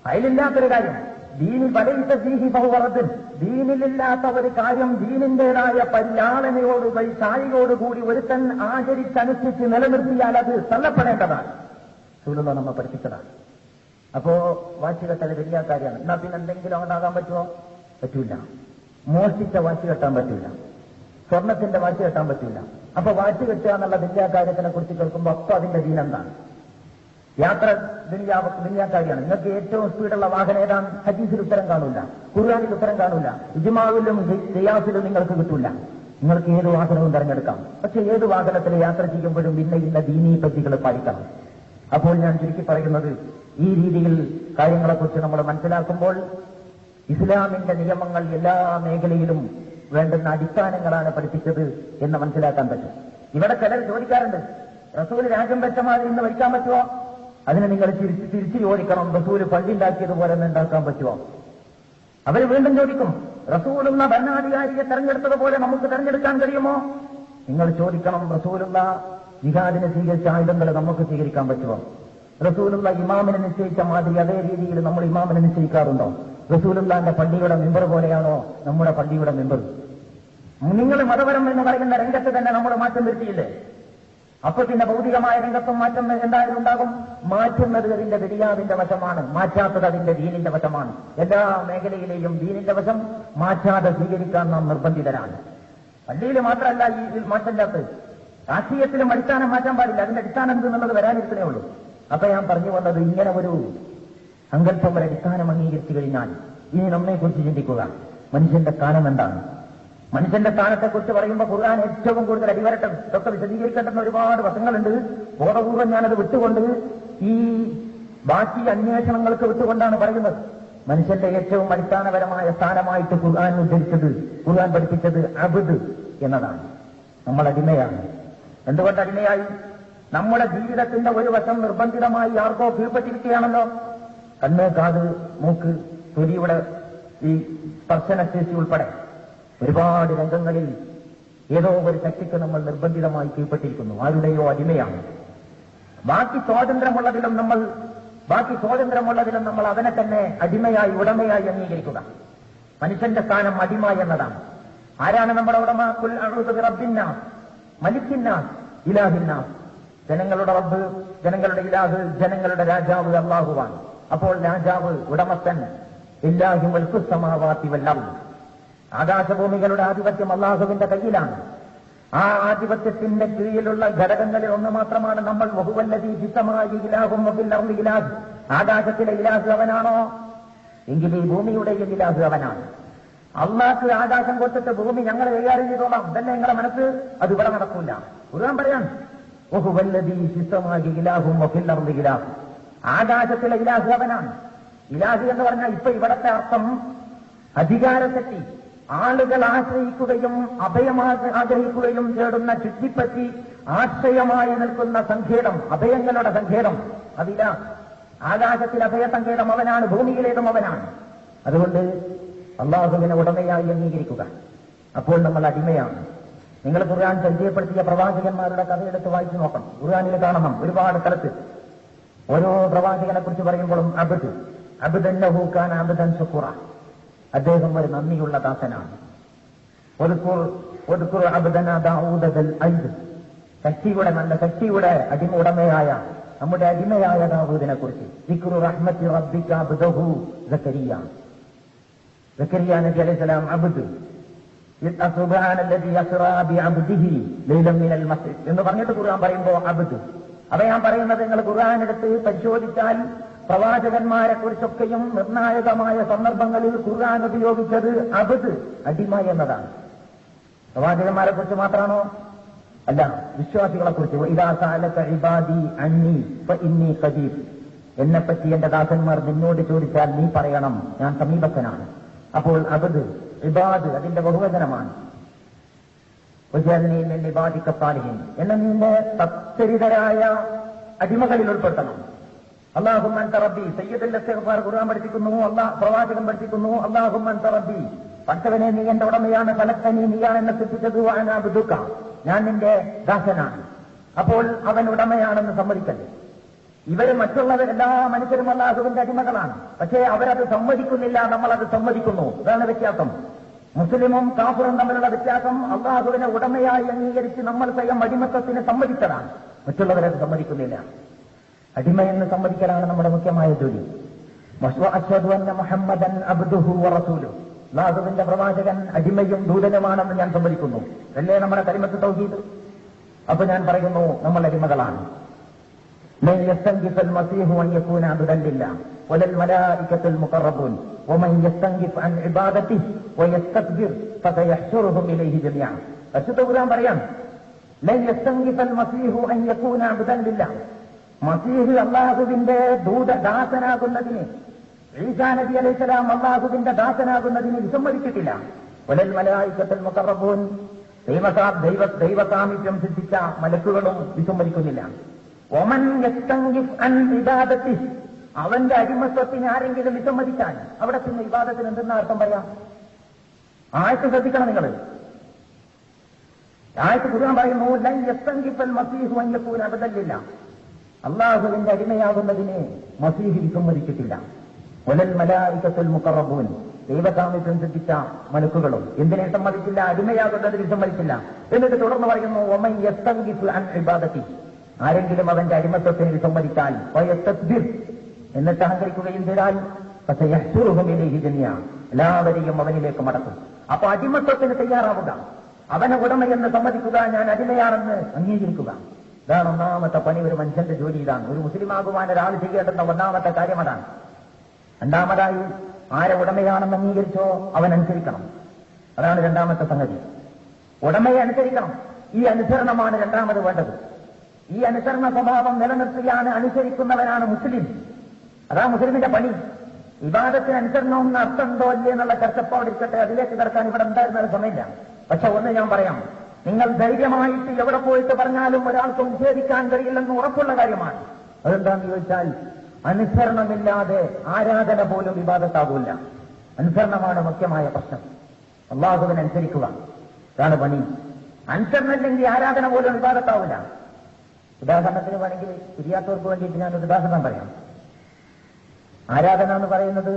അതിലില്ലാത്തൊരു കാര്യം ദീനിൽ ഫലൈസ ഫീഹി ഫഹുവ റദ്ദൻ. ദീനിലില്ലാത്ത ഒരു കാര്യം ദീനിന്റേതായ പരിലാളനയോടുകൂടി ചായയോടുകൂടി ഒരുത്തൻ ആചരിച്ചനുസരിച്ച് നിലനിർത്തിയാൽ അത് തള്ളപ്പെടേണ്ടതാണ്. റസൂലുള്ള നമ്മെ പഠിപ്പിച്ചതാണ്. അപ്പോ വാച്ച് കെട്ടൽ വലിയ കാര്യമാണ്. എന്നാ പിന്നെ എന്തെങ്കിലും ഉണ്ടാകാൻ പറ്റുമോ? പറ്റൂല. മോഷ്ടിച്ച വാച്ച് കെട്ടാൻ പറ്റൂല, സ്വർണത്തിന്റെ വാച്ച് കെട്ടാൻ പറ്റൂല. അപ്പൊ വാച്ച് കെട്ടുക എന്നുള്ള വലിയ കാര്യത്തിനെ കുറിച്ച് കേൾക്കുമ്പോൾ അപ്പൊ അതിന്റെ ദീനെന്താണ്? യാത്ര ദുനിയാ കാര്യമാണ്. നിങ്ങൾക്ക് ഏറ്റവും സ്പീഡുള്ള വാഹനം ഏതാണ്? ഹദീസിൽ ഉത്തരം കാണൂല, ഖുർആനിൽ ഉത്തരം കാണൂല, ഇജ്മാവിലും ഖിയാസിലും നിങ്ങൾക്ക് കിട്ടൂല. നിങ്ങൾക്ക് ഏത് വാഹനവും തിരഞ്ഞെടുക്കാം. പക്ഷെ ഏത് വാഹനത്തിൽ യാത്ര ചെയ്യുമ്പോഴും പിന്നെ ഇന്ന ദീനീ പദ്ധതികൾ പാലിക്കണം. അപ്പോൾ ഞാൻ ചുരുക്കി പറയുന്നത്, ഈ രീതിയിൽ കാര്യങ്ങളെക്കുറിച്ച് നമ്മൾ മനസ്സിലാക്കുമ്പോൾ ഇസ്ലാമിന്റെ നിയമങ്ങൾ എല്ലാ മേഖലയിലും വേണ്ടുന്ന അടിസ്ഥാനങ്ങളാണ് പഠിപ്പിച്ചത് എന്ന് മനസ്സിലാക്കാൻ പറ്റും. ഇവിടെ ചിലർ ചോദിക്കാറുണ്ട്, റസൂൽ രാജ്യം വെച്ച മാതിരി ഇന്ന് ഭരിക്കാൻ പറ്റുമോ? അതിന് നിങ്ങൾ തിരിച്ചു ചോദിക്കണം, റസൂൽ പള്ളി ഉണ്ടാക്കിയതുപോലെ ഒന്ന് ഉണ്ടാക്കാൻ പറ്റുമോ? അവർ വീണ്ടും ചോദിക്കും, റസൂലുള്ള ഭരണാധികാരിയെ തെരഞ്ഞെടുത്തതുപോലെ നമുക്ക് തെരഞ്ഞെടുക്കാൻ കഴിയുമോ? നിങ്ങൾ ചോദിക്കണം, റസൂലുള്ള ജിഹാദിനെ സ്വീകരിച്ച ആയുധങ്ങൾ നമുക്ക് സ്വീകരിക്കാൻ പറ്റുമോ? റസൂലുള്ള ഇമാമിനെ നിശ്ചയിച്ച മാതിരി അതേ രീതിയിൽ നമ്മൾ ഇമാമിനെ നിശ്ചയിക്കാറുണ്ടോ? റസൂലുള്ളാന്റെ പള്ളിയുടെ മെമ്പർ പോലെയാണോ നമ്മുടെ പള്ളിയുടെ മെമ്പർ? നിങ്ങൾ മതപരം എന്ന് പറയുന്ന രംഗത്ത് തന്നെ നമ്മൾ മാറ്റം വരുത്തിയില്ലേ? അപ്പൊ പിന്നെ ഭൗതികമായ രംഗത്തും മാറ്റം എന്തായാലും ഉണ്ടാകും. മാറ്റുന്നത് അതിന്റെ ദുനിയാവിന്റെ വശമാണ്, മാറ്റാത്തത് അതിന്റെ ദീനിന്റെ വശമാണ്. എല്ലാ മേഖലയിലെയും ദീനിന്റെ വശം മാറ്റാതെ സ്വീകരിക്കാൻ നാം നിർബന്ധിതരാണ്. പള്ളിയിൽ മാത്രമല്ല ഈ മാറ്റമില്ലാത്തത്, രാഷ്ട്രീയത്തിലും അടിസ്ഥാനം മാറ്റാൻ പാടില്ല. അതിന്റെ അടിസ്ഥാനം എന്നുള്ളത് വരാനിരിക്കുന്നേ ഉള്ളൂ. അപ്പൊ ഞാൻ പറഞ്ഞു വന്നത്, ഇങ്ങനെ ഒരു സങ്കല്പം ഒരു അടിസ്ഥാനം അംഗീകരിച്ചു കഴിഞ്ഞാൽ ഇനി നമ്മെക്കുറിച്ച് ചിന്തിക്കുക. മനുഷ്യന്റെ സ്ഥാനം എന്താണ്? മനുഷ്യന്റെ സ്ഥാനത്തെക്കുറിച്ച് പറയുമ്പോൾ ഖുർആൻ ഏറ്റവും കൂടുതൽ അടിവരട്ടം ഇതൊക്കെ വിശദീകരിക്കേണ്ടുന്ന ഒരുപാട് വശങ്ങളുണ്ട്. ബോധപൂർവ്വം ഞാനത് വിട്ടുകൊണ്ട് ഈ ബാക്കി അന്വേഷണങ്ങൾക്ക് വിട്ടുകൊണ്ടാണ് പറയുന്നത്. മനുഷ്യന്റെ ഏറ്റവും അടിസ്ഥാനപരമായ സ്ഥാനമായിട്ട് ഖുർആൻ ഉദ്ധരിച്ചത്, ഖുർആൻ പഠിപ്പിച്ചത് അബ്ദ് എന്നതാണ്. നമ്മൾ അടിമയാണ്. എന്തുകൊണ്ട് അടിമയായി? നമ്മുടെ ജീവിതത്തിന്റെ ഒരു വശം നിർബന്ധിതമായി ആർക്കോ കീഴ്പ്പെട്ടിരിക്കുകയാണല്ലോ. കണ്ണ്, കാത്, മൂക്ക്, തൊലിയുടെ ഈ സ്പർശനശേഷി ഉൾപ്പെടെ ഒരുപാട് രംഗങ്ങളിൽ ഏതോ ഒരു ശക്തിക്ക് നമ്മൾ നിർബന്ധിതമായി കീഴ്പ്പെട്ടിരിക്കുന്നു, ആരുടെയോ അടിമയാണ്. ബാക്കി സ്വാതന്ത്ര്യമുള്ളതിലും നമ്മൾ അവനെ തന്നെ അടിമയായി, ഉടമയായി അംഗീകരിക്കുക. മനുഷ്യന്റെ സ്ഥാനം അടിമ എന്നതാണ്. ആരാണ് നമ്മുടെ ഉടമ? ഖുൽ അഊദു ബിറബ്ബിന്നാസ് മലിക്കിന്നാസ് ഇലാഹിന്നാസ്. ജനങ്ങളുടെ റബ്ബ്, ജനങ്ങളുടെ ഇലാഹ്, ജനങ്ങളുടെ രാജാവ് അല്ലാഹുവാണ്. അപ്പോൾ രാജാവ്, ഉടമസ്ഥൻ, ഇല്ലാഹി മുൽക്കുസ് സമാവാതി വൽ അർദ്, ആകാശഭൂമികളുടെ ആധിപത്യം അല്ലാഹുവിന്റെ കയ്യിലാണ്. ആ ആധിപത്യത്തിന്റെ കീഴിലുള്ള ഘടകങ്ങളിൽ ഒന്ന് മാത്രമാണ് നമ്മൾ. വഹുവല്ലദീ ഫിസ്സമാഇ ഇലാഹും വഫിൽ അർദി ഇലാഹ്. ആകാശത്തിലെ ഇലാഹ് അവനാണോ? എങ്കിൽ ഈ ഭൂമിയുടെ ഇലാഹ് അവനാണ്. അള്ളാഹ് ആകാശം കൊടുത്തിട്ട് ഭൂമി ഞങ്ങൾ കൈകാര്യം ചെയ്തോളാം, ഇതല്ലേ നിങ്ങളുടെ മനസ്സ്? അത് ഇവിടെ നടക്കൂല. ഖുർആൻ പറയാണ്, വഹുവല്ലദീ ഫിസ്സമാഇ ഇലാഹും വഫിൽ അർദി ഇലാഹ്. ആകാശത്തിലെ ഇലാഹ് അവനാണ്. ഇലാഹ് എന്ന് പറഞ്ഞാൽ ഇപ്പൊ ഇവിടത്തെ അർത്ഥം അധികാരശക്തി, ആളുകൾ ആശ്രയിക്കുകയും ആഗ്രഹിക്കുകയും തേടുന്ന ചുറ്റിപ്പറ്റി ആശ്രയമായി നിൽക്കുന്ന സങ്കേതം, അഭയങ്ങളുടെ സങ്കേതം, അതില. ആകാശത്തിൽ അഭയ സങ്കേതം അവനാണ്, ഭൂമിയിലേതും അവനാണ്. അതുകൊണ്ട് അള്ളാഹുവിനെ ഉടമയായി അംഗീകരിക്കുക. അപ്പോൾ നമ്മൾ അടിമയാണ്. നിങ്ങൾ ഖുർആൻ പരിചയപ്പെടുത്തിയ പ്രവാചകന്മാരുടെ കഥയെടുത്ത് വായിച്ചു നോക്കണം. ഖുർആനിൽ കാണണം ഒരുപാട് സ്ഥലത്ത് ഓരോ പ്രവാചകനെ കുറിച്ച് പറയുമ്പോഴും അബ്ദന്നഹു കാന അബ്ദൻ ശുക്കൂറ, അദ്ദേഹം ഒരു നന്ദിയുള്ള ദാസനാണ്. നല്ല ശക്തിയുടെ ഉടമയായ നമ്മുടെ അടിമയായ ദാവൂദിനെ കുറിച്ച് ദിക്റു റഹ്മത്തി റബ്ബിക അബ്ദഹു സക്കരിയ നബി അലൈഹിസ്സലാം അബ്ദ് സുബ്ഹാനല്ലദീ അസ്റാ ബിഅബ്ദിഹി ലൈലൻ മിനൽ മസ്ജിദ് എന്ന് പറഞ്ഞിട്ട് ഖുർആൻ പറയുമ്പോൾ അബ്ദ്. അപ്പൊ ഞാൻ പറയുന്നത്, നിങ്ങൾ ഖുർആൻ എടുത്ത് പരിശോധിച്ചാൽ പ്രവാചകന്മാരെ കുറിച്ചൊക്കെയും നിർണായകമായ സന്ദർഭങ്ങളിൽ ഖുർആൻ ഉപയോഗിച്ചത് അബ്ദ്, അടിമ എന്നതാണ്. പ്രവാചകന്മാരെ കുറിച്ച് മാത്രമാണോ? അല്ല, വിശ്വാസികളെ കുറിച്ച്. ഇദാ സഅലക ഇബാദി അന്നി ഫഇന്നി ഖരീബ്. എന്നെപ്പറ്റി എന്റെ ദാസന്മാർ നിന്നോട് ചോദിച്ചാൽ നീ പറയണം, ഞാൻ സമീപസ്ഥനാണ്. അപ്പോൾ അബ്ദ്, ഇബാദ് അതിന്റെ ബഹുവചനമാണ്. എന്നെ നിന്റെ സച്ചരിതരായ അടിമകളിൽ ഉൾപ്പെടുത്തണം. അല്ലാഹുമ്മ അൻത റബ്ബി. സയ്യിദുൽ ഇസ്തിഗ്ഫാർ ഖുർആൻ പഠിപ്പിക്കുന്നു, പ്രവാചകൻ പഠിപ്പിക്കുന്നു. അല്ലാഹുമ്മ അൻത റബ്ബി, പടച്ചവനെ നീ എന്റെ ഉടമയാണ്. ഖലഖ്തനീ, നീയാണ് എന്നെ സൃഷ്ടിച്ചത്. വഅന അബ്ദുക, ഞാൻ നിന്റെ ദാസനാണ്. അപ്പോൾ അവൻ ഉടമയാണെന്ന് സമ്മതിക്കല്ലേ? ഇവര് മറ്റുള്ളവരെല്ലാ മനുഷ്യരും അല്ലാഹുവിന്റെ അടിമകളാണ്. പക്ഷേ അവരത് സമ്മതിക്കുന്നില്ല, നമ്മളത് സമ്മതിക്കുന്നു. അതാണ് വ്യത്യാസം. മുസ്ലിമും കാഫിറും തമ്മിലുള്ള വ്യത്യാസം. അല്ലാഹുവിനെ ഉടമയായി അംഗീകരിച്ച് നമ്മൾ സ്വയം അടിമത്തത്തിന് സമ്മതിച്ചതാണ്. മറ്റുള്ളവരത് സമ്മതിക്കുന്നില്ല. അടിമയെന്ന് സമ്മതിക്കലാണ് നമ്മുടെ മുഖ്യമായ ജോലി. അശ്ഹദു അന്ന മുഹമ്മദൻ അബ്ദുഹു വറസൂലുഹു, അല്ലാഹുവിന്റെ പ്രവാചകൻ അടിമയും ദൂതനുമാണെന്ന് ഞാൻ സമ്മതിക്കുന്നു. അല്ലേ നമ്മുടെ കലിമത്ത് തൗഹീദ്? അപ്പൊ ഞാൻ പറയുന്നു, നമ്മൾ അടിമകളാണ്. ലൻ യസ്തൻകിഫൽ മസീഹു അൻ യകൂന അബ്ദൻ ലില്ലാഹ് വലൽ മലായികത്തുൽ മുഖറബൂൻ വമൻ യസ്തൻകിഫ് അൻ ഇബാദതിഹി വയസ്തക്ബിർ ഫസയഹ്ശുറുഹും ഇലൈഹി ജമീഅൻ. പരിശുദ്ധ ഖുർആൻ പറയാം, ലൻ യസ്തൻകിഫൽ മസീഹു അൻ യകൂന അബ്ദൻ ലില്ലാഹ്, മസീഹ് അല്ലാഹുവിന്റെ ദാസനാകുന്നതിന്, ഈസാ നബി അലൈഹിസ്സലാം അല്ലാഹുവിന്റെ ദാസനാകുന്നതിന് വിസമ്മതിച്ചിട്ടില്ല. വലൽ മലായികത്തുൽ മുഖറബൂൻ, ദൈവസാമീപ്യം സിദ്ധിച്ച മലക്കുകളും വിസമ്മതിക്കുന്നില്ല. ഒമൻ യസ്തൻകിഫ് അൻ ഇബാദതിഹി, അവന്റെ അടിമത്വത്തിന് ആരെങ്കിലും വിസമ്മതിച്ചാൽ അവിടെ പിന്നെ ഇബാദത്തിന് എന്തെന്ന അർത്ഥം പറയാം? ആയത്ത് ശ്രദ്ധിക്കണം നിങ്ങൾ. ആയത്ത് ഖുർആൻ പറയുന്നു, ലൻ യസ്തൻകിഫൽ മസീഹു അൻ യകൂന അബ്ദൻ ലില്ലാഹ്, അല്ലാഹുവിന്റെ അടിമയാകുന്നതിനെ മസീഹ് വിസമ്മതിച്ചിട്ടില്ല. വലൽ മലായികത്തുൽ മുഖറബൂൻ, ദൈവസാമീപ്യം സിദ്ധിച്ച മലക്കുകളും എന്തിനെ സമ്മതിച്ചില്ല? അടിമയാകുന്നതിന് വിസമ്മതിച്ചില്ല. എന്നിട്ട് തുടർന്ന് പറയുന്നു, ഒമൻ യസ്തൻകിഫ് അൻ ഇബാദതിഹി, ആരെങ്കിലും അവന്റെ അടിമത്വത്തിന് വിസമ്മതിച്ചാൽ വയസ്തക്ബിർ, എന്നിട്ട് അഹങ്കരിക്കുകയും ചെയ്താൽ ഫസയഹ്ശുറുഹും ഇലൈഹി ജമീഅൻ, എല്ലാവരെയും അവനിലേക്ക് മടക്കും. അപ്പൊ അടിമത്വത്തിന് തയ്യാറാവുക, അവനെ ഉടമയെന്ന് സമ്മതിക്കുക, ഞാൻ അടിമയാണെന്ന് അംഗീകരിക്കുക. ഇതാണ് ഒന്നാമത്തെ പണി. ഒരു മനുഷ്യന്റെ ജോലി ഇതാണ്. ഒരു മുസ്ലിം ആകുവാൻ ഒരാൾ ചെയ്യേണ്ടുന്ന ഒന്നാമത്തെ കാര്യം അതാണ്. രണ്ടാമതായി, ആരെ ഉടമയാണെന്ന് അംഗീകരിച്ചോ അവൻ അനുസരിക്കണം. അതാണ് രണ്ടാമത്തെ സംഗതി. ഉടമയെ അനുസരിക്കണം. ഈ അനുസരണമാണ് രണ്ടാമത് വേണ്ടത്. ഈ അനുസരണ സ്വഭാവം നിലനിർത്തിയാണ് അനുസരിക്കുന്നവനാണ് മുസ്ലിം. അതാ മുസ്ലിമിന്റെ പണി. ഇബാദത്തിന് അനുസരണവും അർത്ഥമുണ്ടോ അല്ലേ എന്നുള്ള ചർച്ചപ്പാടിരിക്കട്ടെ, അതിലേക്ക് കിടക്കാൻ ഇവിടെ ഉണ്ടായിരുന്ന സമയമില്ല. പക്ഷെ ഒന്ന് ഞാൻ പറയാം, നിങ്ങൾ ധൈര്യമായിട്ട് എവിടെ പോയിട്ട് പറഞ്ഞാലും ഒരാൾക്കും നിഷേധിക്കാൻ കഴിയില്ലെന്ന് ഉറപ്പുള്ള കാര്യമാണ്. അതെന്താണെന്ന് ചോദിച്ചാൽ, അനുസരണമില്ലാതെ ആരാധന പോലും ഇബാദത്താകൂല. അനുസരണമാണ് മുഖ്യമായ പ്രശ്നം. അല്ലാഹുവിനനുസരിക്കുക, ഇതാണ് പണി. അനുസരണമില്ലെങ്കിൽ ആരാധന പോലും ഇബാദത്താവില്ല. ഉദാഹരണത്തിന് വേണമെങ്കിൽ തിരിയാത്തവർക്ക് വേണ്ടിയിട്ട് ഞാനൊരു ഉദാഹരണം പറയാം. ആരാധന എന്ന് പറയുന്നത്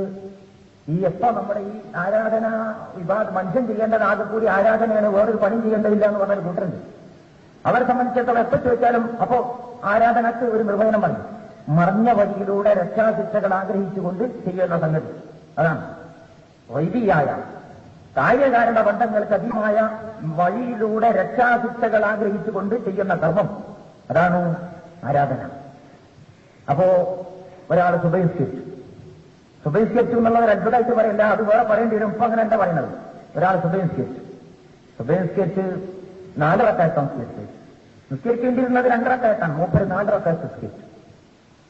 എപ്പോ നമ്മുടെ ഈ ആരാധന മനുഷ്യൻ ചെയ്യേണ്ടത് ആകെ കൂടി ആരാധനയാണ്, വേറൊരു പണി ചെയ്യേണ്ടതില്ല എന്ന് പറഞ്ഞൊരു കൂട്ടരുണ്ട്. അവരെ സംബന്ധിച്ചിടത്തോളം എപ്പോ ചോദിച്ചാലും അപ്പോ ആരാധനക്ക് ഒരു നിർവചനം പറയും. മറഞ്ഞ വഴിയിലൂടെ രക്ഷാശിക്ഷകൾ ആഗ്രഹിച്ചുകൊണ്ട് ചെയ്യുന്ന സംഗതി. അതാണ് വൈദിയായ കാര്യകാരണ ബന്ധങ്ങൾക്ക് അധികമായ വഴിയിലൂടെ രക്ഷാശിക്ഷകൾ ആഗ്രഹിച്ചുകൊണ്ട് ചെയ്യുന്ന കർമ്മം, അതാണ് ആരാധന. അപ്പോ ഒരാൾ സുബഹിസ്കരിച്ചു എന്നുള്ളവർ അത്ഭുതമായിട്ട് പറയില്ല, അത് വേറെ പറയേണ്ടി വരും. ഇപ്പൊ അങ്ങനെ എന്താ പറയുന്നത്? ഒരാൾ സുബഹിസ്കരിച്ച് 4 റക്അത്ത് നിസ്കരിക്കേണ്ടിയിരുന്നത് 2 റക്അത്താണ്. മൂപ്പര് 4 റക്അത്ത് നിസ്കരിച്ചു.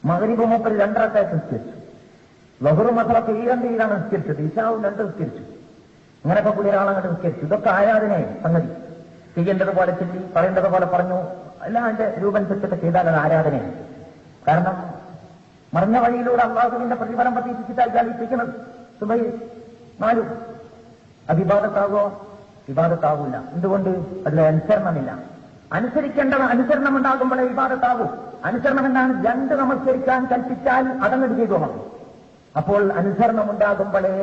മഗ്രിബ് മൂപ്പര് 2 റക്അത്ത് നിസ്കരിച്ചു. ലഹുറും അസറൊക്കെ ഈ 2 നിസ്കരിച്ചത്. ഇശാവും 2 നിസ്കരിച്ചു. അങ്ങനെയൊക്കെ കൂടി ഒരാളങ്ങോട്ട് നിസ്കരിച്ചു. ഇതൊക്കെ ആരാധനയെ സംഗതി. ചെയ്യേണ്ടതുപോലെ ചൊല്ലി, പറയേണ്ടതുപോലെ പറഞ്ഞു, എല്ലാം അതിന്റെ രൂപനുസരിച്ചൊക്കെ ചെയ്താൽ അത് ആരാധനയാണ്. കാരണം മറിഞ്ഞ വഴിയിലൂടെ അള്ളാഹുവിന്റെ പ്രതിഫലം പ്രതീക്ഷിച്ചിട്ടാണ് ഇരിക്കുന്നത്. സുബഹി 4 അത് ഇബാദത്താവോ? ഇബാദത്താവൂല. എന്തുകൊണ്ട്? അതിൽ അനുസരണമില്ല. അനുസരിക്കേണ്ടത് അനുസരണം ഉണ്ടാകുമ്പോഴേ ഇബാദത്താവൂ. അനുസരണം എന്താണ്? 2 നമസ്കരിക്കാൻ കൽപ്പിച്ചാൽ അതങ്ങോട്ട് ചെയ്തു മതി. അപ്പോൾ അനുസരണം ഉണ്ടാകുമ്പോഴേ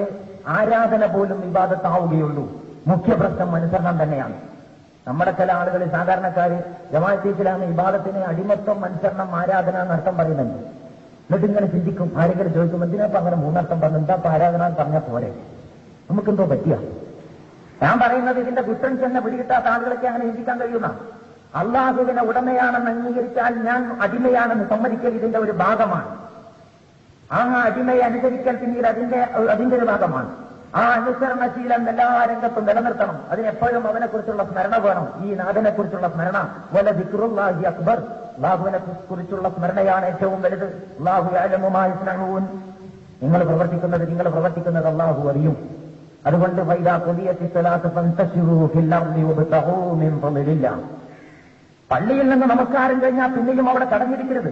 ആരാധന പോലും ഇബാദത്താവുകയുള്ളൂ. മുഖ്യ പ്രശ്നം അനുസരണം തന്നെയാണ്. നമ്മുടെ ചില ആളുകൾ, സാധാരണക്കാര് ജമാഅത്തെ ഇസ്ലാമി ഇബാദത്തിന് അടിമത്വം, അനുസരണം, ആരാധന എന്നർത്ഥം പറയുന്നുണ്ട്. എന്നിട്ട് ഇങ്ങനെ ചിന്തിക്കും. ആരെങ്കിലും ചോദിക്കും, എന്തിനാപ്പം അങ്ങനെ 3 അർത്ഥം പറഞ്ഞു? എന്താ ആരാധന പറഞ്ഞാൽ പോരെ? നമുക്കെന്തോ പറ്റിയ? ഞാൻ പറയുന്നത് ഇതിന്റെ ഡിഫറൻസ് തന്നെ പിടികിട്ടാത്ത ആളുകളൊക്കെ അങ്ങനെ ചിന്തിക്കാൻ കഴിയുന്ന. അള്ളാഹുവിനെ ഉടമയാണെന്ന് അംഗീകരിച്ചാൽ ഞാൻ അടിമയാണെന്ന് സമ്മതിക്കൽ ഇതിന്റെ ഒരു ഭാഗമാണ്. ആ അടിമയെ അനുസരിക്കൽ പിന്നീട് അതിന്റെ ഒരു ഭാഗമാണ്. ആ അനുസരണശീലം എല്ലാ രംഗത്തും നിലനിർത്തണം. അതിനെപ്പോഴും അവനെക്കുറിച്ചുള്ള സ്മരണ വേണം. ഈ നാഥനെക്കുറിച്ചുള്ള സ്മരണ. വല ദിക്റുല്ലാഹി അക്ബർ, അല്ലാഹുവിനെ കുറിച്ചുള്ള സ്മരണയാണ് ഏറ്റവും വലുത്. അല്ലാഹു യഅലമു മാ യസ്നഊൻ, നിങ്ങൾ പ്രവർത്തിക്കുന്നത് അല്ലാഹു അറിയും. അതുകൊണ്ട് ഫൈദാ ഖുദിയത്തി സ്വലാത്തു ഫൻതശിറൂ ഫിൽ അർളി വബ്തഗൂ മിൻ ഫളില്ലാഹ്, പള്ളിയിൽ നിന്ന് നമസ്കാരം കഴിഞ്ഞാൽ പിന്നെയും അവിടെ കടന്നിരിക്കരുത്,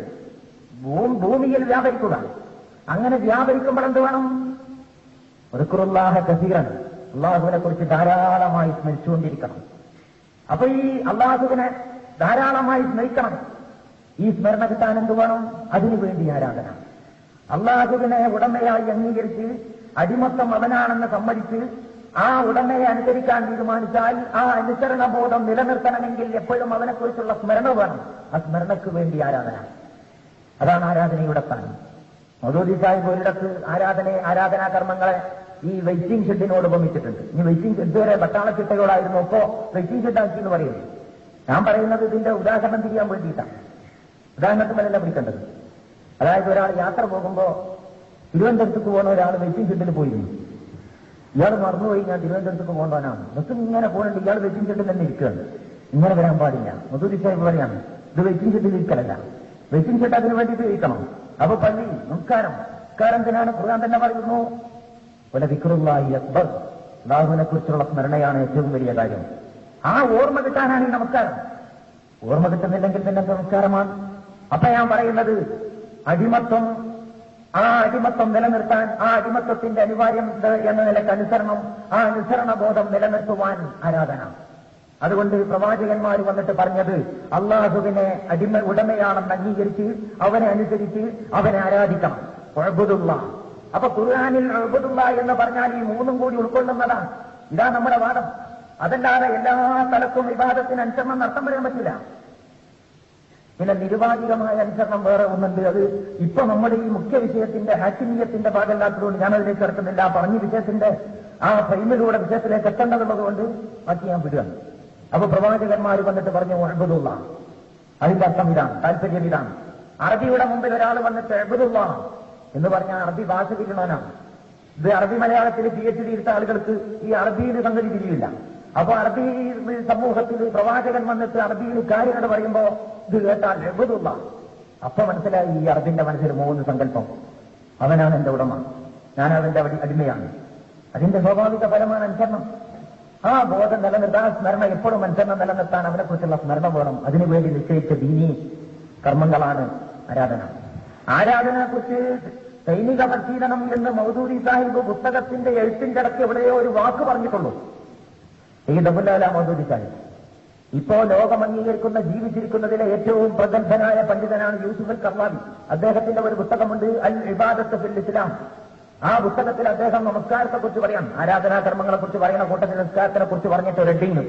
ഭൂമിയിൽ വ്യാപരിക്കുക. അങ്ങനെ വ്യാപരിക്കുമ്പോൾ എന്ത് വേണം? ഉദ്കുറുല്ലാഹ കസീറൻ, അള്ളാഹുവിനെ കുറിച്ച് ധാരാളമായി സ്മരിച്ചുകൊണ്ടിരിക്കണം. അപ്പൊ ഈ അള്ളാഹുവിനെ ധാരാളമായി സ്മരിക്കണം. ഈ സ്മരണ കിട്ടാൻ എന്ത് വേണം? അതിനുവേണ്ടി ആരാധന. അള്ളാഹുവിനെ ഉടമയായി അംഗീകരിച്ച് അടിമത്തം അവനാണെന്ന് സമ്മതിച്ച് ആ ഉടമയെ അനുസരിക്കാൻ തീരുമാനിച്ചാൽ ആ അനുസരണബോധം നിലനിർത്തണമെങ്കിൽ എപ്പോഴും അവനെക്കുറിച്ചുള്ള സ്മരണ വേണം. ആ സ്മരണയ്ക്ക് വേണ്ടി ആരാധന, അതാണ് ആരാധനയുടെ സ്ഥാനം. മൗദൂദി സാഹിബ് ഒരിടത്ത് ആരാധനാകർമ്മങ്ങളെ ഈ വെയിറ്റിംഗ് ഷെഡിനോട് ഉപമിച്ചിട്ടുണ്ട്. ഇനി വെയിറ്റിംഗ് ഷെഡ് വരെ പട്ടാളച്ചിട്ടകളായിരുന്നു, ഇപ്പോ വെയിറ്റിംഗ് ഷെഡാക്കി എന്ന് പറയുന്നത്. ഞാൻ പറയുന്നത് ഇതിന്റെ ഉദാഹരണം തിരിയാൻ വേണ്ടിയിട്ടാണ്, ഉദാഹരണത്തിലല്ല പിടിക്കേണ്ടത്. അതായത് ഒരാൾ യാത്ര പോകുമ്പോ തിരുവനന്തപുരത്തേക്ക് പോകുന്ന ഒരാൾ വെയിറ്റിംഗ് ഷെഡിൽ പോയിരുന്നു. ഇയാൾ മറന്നുപോയി ഞാൻ തിരുവനന്തപുരത്തേക്ക് പോകേണ്ടവനാണ്, ബസ് ഇങ്ങനെ പോകുന്നുണ്ട്, ഇയാൾ വെയിറ്റിംഗ് ഷെഡിൽ തന്നെ ഇരിക്കുകയാണ്. ഇങ്ങനെ വരാൻ പാടില്ല. മധുരി സാഹിബ് പറയാണ് ഇത് വെയിറ്റിംഗ് ഷെഡിൽ ഇരിക്കലല്ല, വെയിറ്റിംഗ് ഷെഡ് അതിന് വേണ്ടിയിട്ട് ഇരിക്കണം. അപ്പൊ പള്ളി നമസ്കാരത്തിനാണ് ഖുർആൻ തന്നെ പറയുന്നു, വല ദിക്റുല്ലാഹി അക്ബർ, അല്ലാഹുവിനെ കുറിച്ചുള്ള സ്മരണയാണ് ഏറ്റവും വലിയ കാര്യം. ആ ഓർമ്മ കിട്ടാനാണ് ഈ നമസ്കാരം. ഓർമ്മ കിട്ടുന്നില്ലെങ്കിൽ പിന്നെ നമസ്കാരമാണ്. അപ്പൊ ഞാൻ പറയുന്നത് അടിമത്വം, ആ അടിമത്വം നിലനിർത്താൻ, ആ അടിമത്വത്തിന്റെ അനിവാര്യം എന്ന നിലയ്ക്ക് അനുസരണം, ആ അനുസരണബോധം നിലനിർത്തുവാൻ ആരാധന. അതുകൊണ്ട് പ്രവാചകന്മാർ വന്നിട്ട് പറഞ്ഞത് അള്ളാഹുവിനെ ഉടമയാണെന്ന് അംഗീകരിച്ച് അവനെ അനുസരിച്ച് അവനെ ആരാധിക്കണം. ഉഅ്ബുദുല്ലാ. അപ്പൊ ഖുർആനിൽ ഉഅ്ബുദുല്ലാ എന്ന് പറഞ്ഞാൽ ഈ മൂന്നും കൂടി ഉൾക്കൊള്ളുന്നതാണ്. ഇതാ നമ്മുടെ വാദം. അതല്ലാതെ എല്ലാ സ്ഥലത്തും വിവാദത്തിന് അനുസരണം നടത്താൻ പറയാൻ പറ്റില്ല. പിന്നെ നിരുപാധികമായ അനുസരണം വേറെ ഒന്നുണ്ട്. അത് ഇപ്പൊ നമ്മുടെ ഈ മുഖ്യ വിഷയത്തിന്റെ ഹാക്കിമീയത്തിന്റെ ഭാഗമല്ലാത്തതുകൊണ്ട് ഞാനതിലേക്ക് കിടക്കുന്നില്ല. പറഞ്ഞ വിഷയത്തിന്റെ ആ ഫ്രെയിമിലൂടെ വിഷയത്തിലേക്ക് എത്തേണ്ടതുള്ളത് കൊണ്ട് ബാക്കി ഞാൻ വിടുകയാണ്. അപ്പൊ പ്രവാചകന്മാർ വന്നിട്ട് പറഞ്ഞു ഉഅ്ബുദുല്ലാ. അതിന്റെ അർത്ഥം ഇതാണ്, താല്പര്യം ഇതാണ്. അറബിയുടെ മുമ്പിൽ ഒരാൾ വന്നിട്ട് ഉഅ്ബുദുല്ലാ എന്ന് പറഞ്ഞാൽ അറബി ഭാഷ തിരിയണവനാണ്. ഇത് അറബി മലയാളത്തിൽ PhD എടുത്ത ആളുകൾക്ക് ഈ അറബിയിൽ സംഗതി തിരിയില്ല. അപ്പൊ അറബി സമൂഹത്തിൽ പ്രവാചകൻ വന്നിട്ട് അറബിയിൽ കാര്യങ്ങൾ പറയുമ്പോ ഇത് കേട്ടാൽ ഉഅ്ബുദുല്ലാ. അപ്പൊ മനസ്സിലായി ഈ അറബിന്റെ മനസ്സിൽ 3 സങ്കല്പം. അവനാണ് എന്റെ ഉടമ, ഞാൻ അവന്റെ അടിമയാണ്. അതിന്റെ സ്വാഭാവിക ഫലമാണ് അനുസരണം. ആ ബോധം നിലനിർത്താൻ, സ്മരണ എപ്പോഴും അനുസരണം നിലനിർത്താൻ അവനെക്കുറിച്ചുള്ള സ്മരണ വേണം. അതിനുവേണ്ടി നിശ്ചയിച്ച ദീനീ കർമ്മങ്ങളാണ് ആരാധന. ആരാധനയെക്കുറിച്ച് സൈനിക പരിശീലനം എന്ന് മൗദൂദി സാഹിബ് പുസ്തകത്തിന്റെ എഴുത്തിന്റെ ഇടയ്ക്ക് എവിടെയോ ഒരു വാക്ക് പറഞ്ഞിട്ടുള്ളൂ. സയ്യിദ് അബ്ദുൽ മൗദൂദി സാഹിബ്. ഇപ്പോ ലോകം അംഗീകരിക്കുന്ന ജീവിച്ചിരിക്കുന്നതിലെ ഏറ്റവും പ്രഗത്ഭനായ പണ്ഡിതനാണ് യൂസുഫ് അൽ കർലാവി. അദ്ദേഹത്തിന്റെ ഒരു പുസ്തകമുണ്ട് അൽ ഇബാദത്ത് ഫിൽ ഇസ്ലാം. ആ പുസ്തകത്തിൽ അദ്ദേഹം നമസ്കാരത്തെക്കുറിച്ച് പറയാം, ആരാധനാകർമ്മങ്ങളെ കുറിച്ച് പറയുന്ന കൂട്ടത്തിൽ നമസ്കാരത്തിനെ കുറിച്ച് പറഞ്ഞിട്ട് ഒരു ഹെഡിങ്